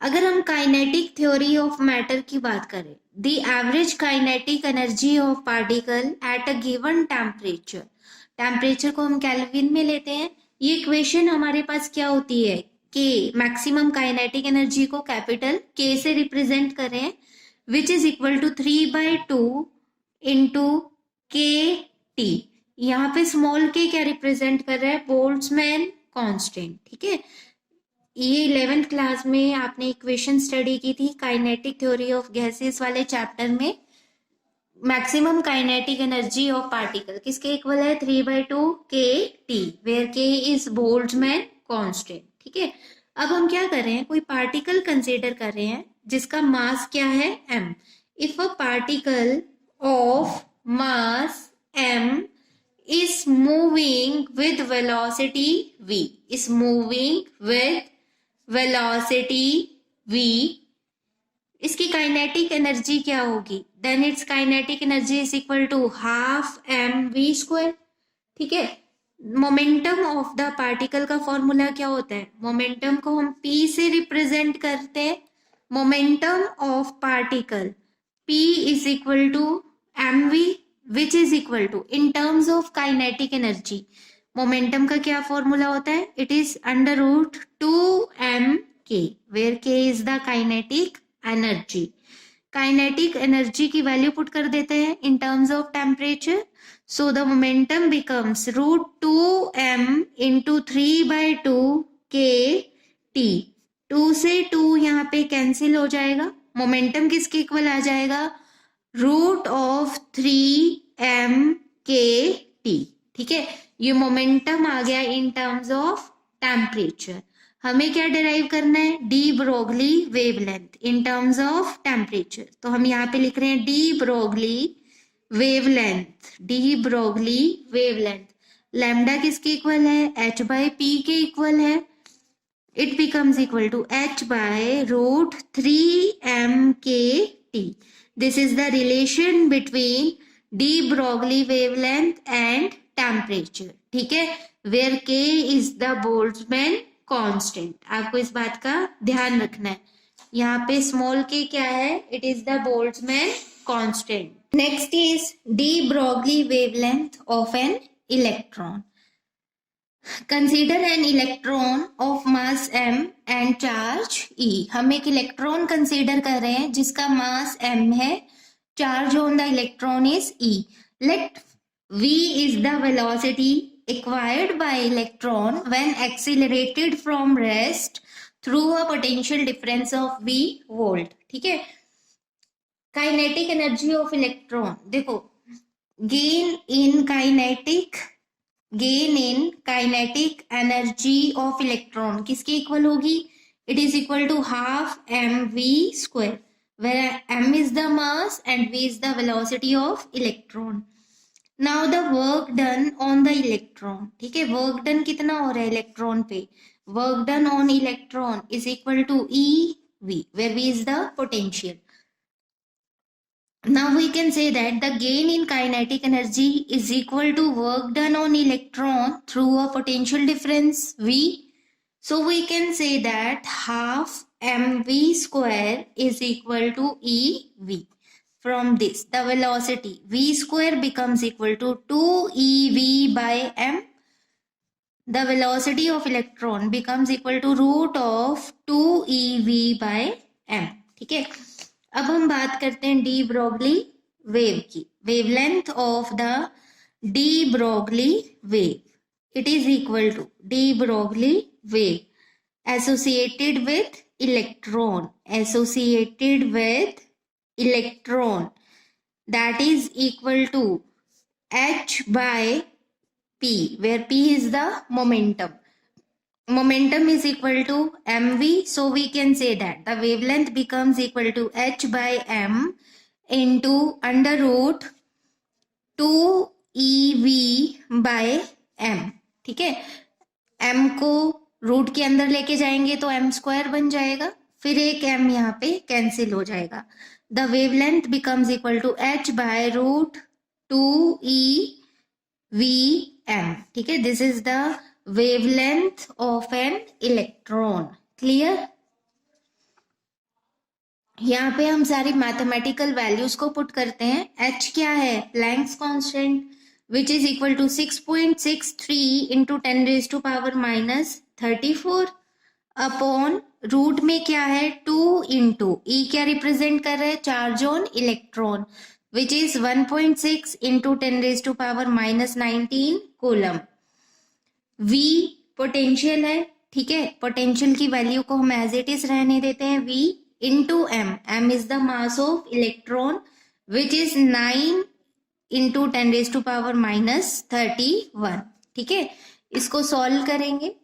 अगर हम काइनेटिक थ्योरी ऑफ मैटर की बात करें, the average kinetic energy of particle at a given temperature, temperature को हम केल्विन में लेते हैं. ये इक्वेशन हमारे पास क्या होती है, के मैक्सिमम काइनेटिक एनर्जी को कैपिटल के से रिप्रेजेंट करें, which is equal to 3/2 into k T. यहाँ पे स्मॉल के क्या रिप्रेजेंट कर रहा है, बोल्ट्जमैन कांस्टेंट. ठीक है, ये 11th क्लास में आपने इक्वेशन स्टडी की थी काइनेटिक थ्योरी ऑफ गैसेस वाले चैप्टर में. Maximum kinetic energy of particle किसके इक्वल है, 3/2 के टी, वेयर के इज बोल्ट्जमैन कांस्टेंट. ठीक है, अब हम क्या कर रहे हैं, कोई पार्टिकल कंसीडर कर रहे हैं जिसका मास क्या है, m. If a particle of mass m is moving with velocity v, is moving with velocity v, इसकी काइनेटिक एनर्जी क्या होगी, then it's kinetic energy is equal to half mv². ठीक है, मोमेंटम ऑफ द पार्टिकल का formula क्या होता है, momentum को हम p से रिप्रेजेंट करते हैं. Momentum of particle p is equal to mv, which is equal to, in terms of kinetic energy, momentum का क्या फॉर्मूला होता है, it is under root 2mk, where k is the kinetic energy. kinetic energy की value put कर देते हैं in terms of temperature, so the momentum becomes root 2m into 3/2 k t. 2 से 2 यहाँ पे कैंसिल हो जाएगा, मोमेंटम किसके इक्वल आ जाएगा, रूट ऑफ 3mkt. ठीक है, ये मोमेंटम आ गया इन टर्म्स ऑफ टेम्परेचर. हमें क्या डिराइव करना है, de Broglie wavelength in terms of temperature. तो हम यहाँ पे लिख रहे हैं de Broglie wavelength, de Broglie wavelength. Lambda किसके इक्वल है, h बाय p के इक्वल है. It becomes equal to h by root 3mkt. This is the relation between de Broglie wavelength and temperature. ठीक है, where k is the Boltzmann constant. आपको इस बात का ध्यान रखना है. यहाँ पे स्मॉल k क्या है, it is the Boltzmann constant. Next is de Broglie wavelength of an electron. Consider an electron of mass m and charge e. हम एक इलेक्ट्रॉन कंसीडर कर रहे हैं जिसका मास m है, charge on the electron is e. Let v is the velocity acquired by electron when accelerated from rest through a potential difference of V volt. ठीक है, kinetic energy of electron, देखो gain in kinetic energy of electron किसके equal होगी? It is equal to half mv square, where m is the mass and v is the velocity of electron. Now the work done on the electron, ठीक है, work done कितना हो रहा है electron पे? Work done on electron is equal to ev, where v is the potential. Now we can say that the gain in kinetic energy is equal to work done on electron through a potential difference V. So we can say that half mv square is equal to ev. From this, the velocity v square becomes equal to 2ev by m. The velocity of electron becomes equal to root of 2ev by m. ठीक है, अब हम बात करते हैं de Broglie wave की. Wavelength of the de Broglie wave, it is equal to de Broglie wave associated with electron, that is equal to h by p, where p is the momentum. Momentum is equal to mv, so we can say that the wavelength becomes equal to h by m into under root 2ev by m. ठीक है, m को root के अंदर लेके जाएंगे तो m square बन जाएगा, फिर एक m यहाँ पे कैंसिल हो जाएगा. The wavelength becomes equal to h by root 2ev m. ठीक है, this is the wavelength of an electron. Clear? यहाँ पे हम सारी मैथमेटिकल वैल्यूज को पुट करते हैं. h क्या है? Planck's constant, which is equal to 6.63 into 10 raise to power minus 34 upon root में क्या है? 2 इंटू ई क्या रिप्रेजेंट कर रहा है? Charge on electron, which is 1.6 into 10 raise to power minus 19 coulomb. V potential है, ठीक है, पोटेंशियल की वैल्यू को हम एज इट इज रहने देते हैं. V into m is the mass of electron which is 9 into 10 raise to power minus 31. ठीक है, इसको सॉल्व करेंगे.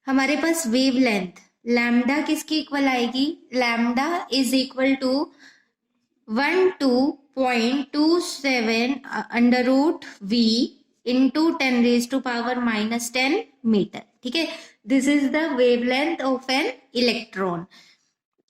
हमारे पास वेवलेंथ लैम्डा किसकी इक्वल आएगी? Lambda is equal to 12.27 under root v into 10 raised to power minus 10 metre. ठीक है, this is the wavelength of an electron.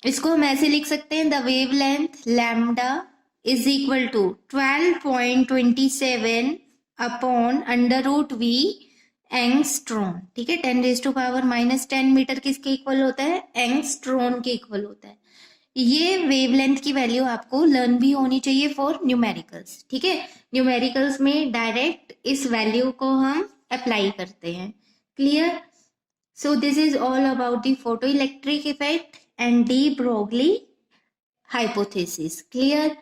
इसको हम ऐसे लिख सकते हैं, the wavelength lambda is equal to 12.27 upon under root V angstrom. ठीक है, 10 raise to power minus 10 metre किसके इक्वल होता है? एंगस्ट्रॉन के इक्वल होता है. ये वेवलेंथ की वैल्यू आपको लर्न भी होनी चाहिए फॉर न्यूमेरिकल्स. ठीक है, न्यूमेरिकल्स में डायरेक्ट इस वैल्यू को हम अप्लाई करते हैं. Clear? So this is all about the photo electric effect and de Broglie hypothesis. Clear?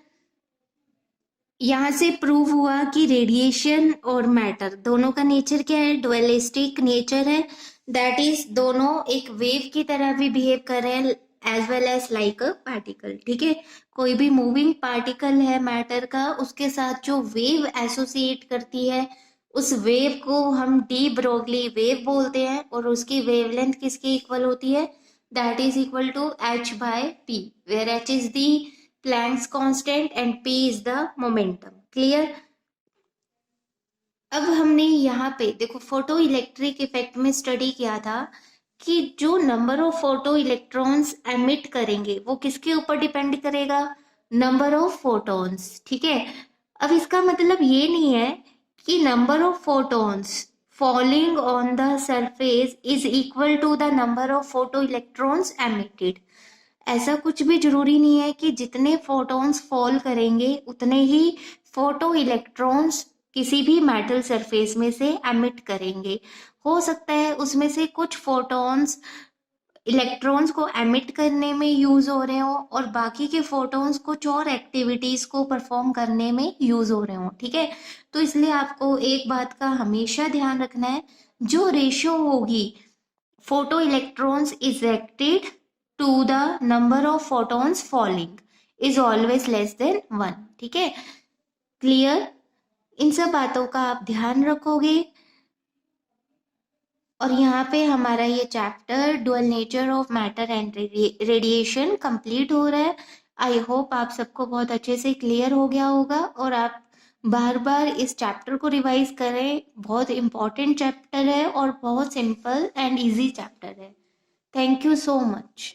यहाँ से प्रूव हुआ कि रेडिएशन और मैटर दोनों का नेचर क्या है? डुअलिस्टिक नेचर है. दैट इज दोनों एक वेव की तरह भी बिहेव कर रहे हैं as well as like a particle. ठीक है, कोई भी मूविंग पार्टिकल है मैटर का, उसके साथ जो वेव एसोसिएट करती है उस वेव को हम डी ब्रोगली वेव बोलते हैं, और उसकी वेवलेंथ किसके इक्वल होती है? That is equal to h by p, where h is the Planck's constant and p is the momentum. Clear? अब हमने यहाँ पे देखो फोटो इलेक्ट्रिक इफेक्ट में स्टडी किया था कि जो number of photo electrons emit करेंगे वो किसके ऊपर डिपेंड करेगा? Number of photons. ठीक है, अब इसका मतलब ये नहीं है कि number of photons falling on the surface is equal to the number of photo electrons emitted. ऐसा कुछ भी जरूरी नहीं है कि जितने फोटॉन्स फॉल करेंगे उतने ही फोटो इलेक्ट्रॉन्स किसी भी मेटल सरफेस में से एमिट करेंगे. हो सकता है उसमें से कुछ फोटॉन्स इलेक्ट्रॉन्स को एमिट करने में यूज हो रहे हो और बाकी के फोटॉन्स कुछ और एक्टिविटीज को परफॉर्म करने में यूज हो रहे हो, ठीक है। तो इसलिए आपको एक बात का हमेशा ध्यान रखना है, जो रेशियो होगी photo electrons ejected to the number of photons falling is always less than 1, ठीक है। क्लियर? इन सब बातों का आप ध्यान रखोगे। और यहाँ पे हमारा ये chapter dual nature of matter and radiation complete हो रहा है। आई होप आप सबको बहुत अच्छे से क्लियर हो गया होगा और आप बार बार इस चैप्टर को रिवाइज करें। बहुत इंपॉर्टेंट चैप्टर है और बहुत सिंपल एंड इजी चैप्टर है। Thank you so much.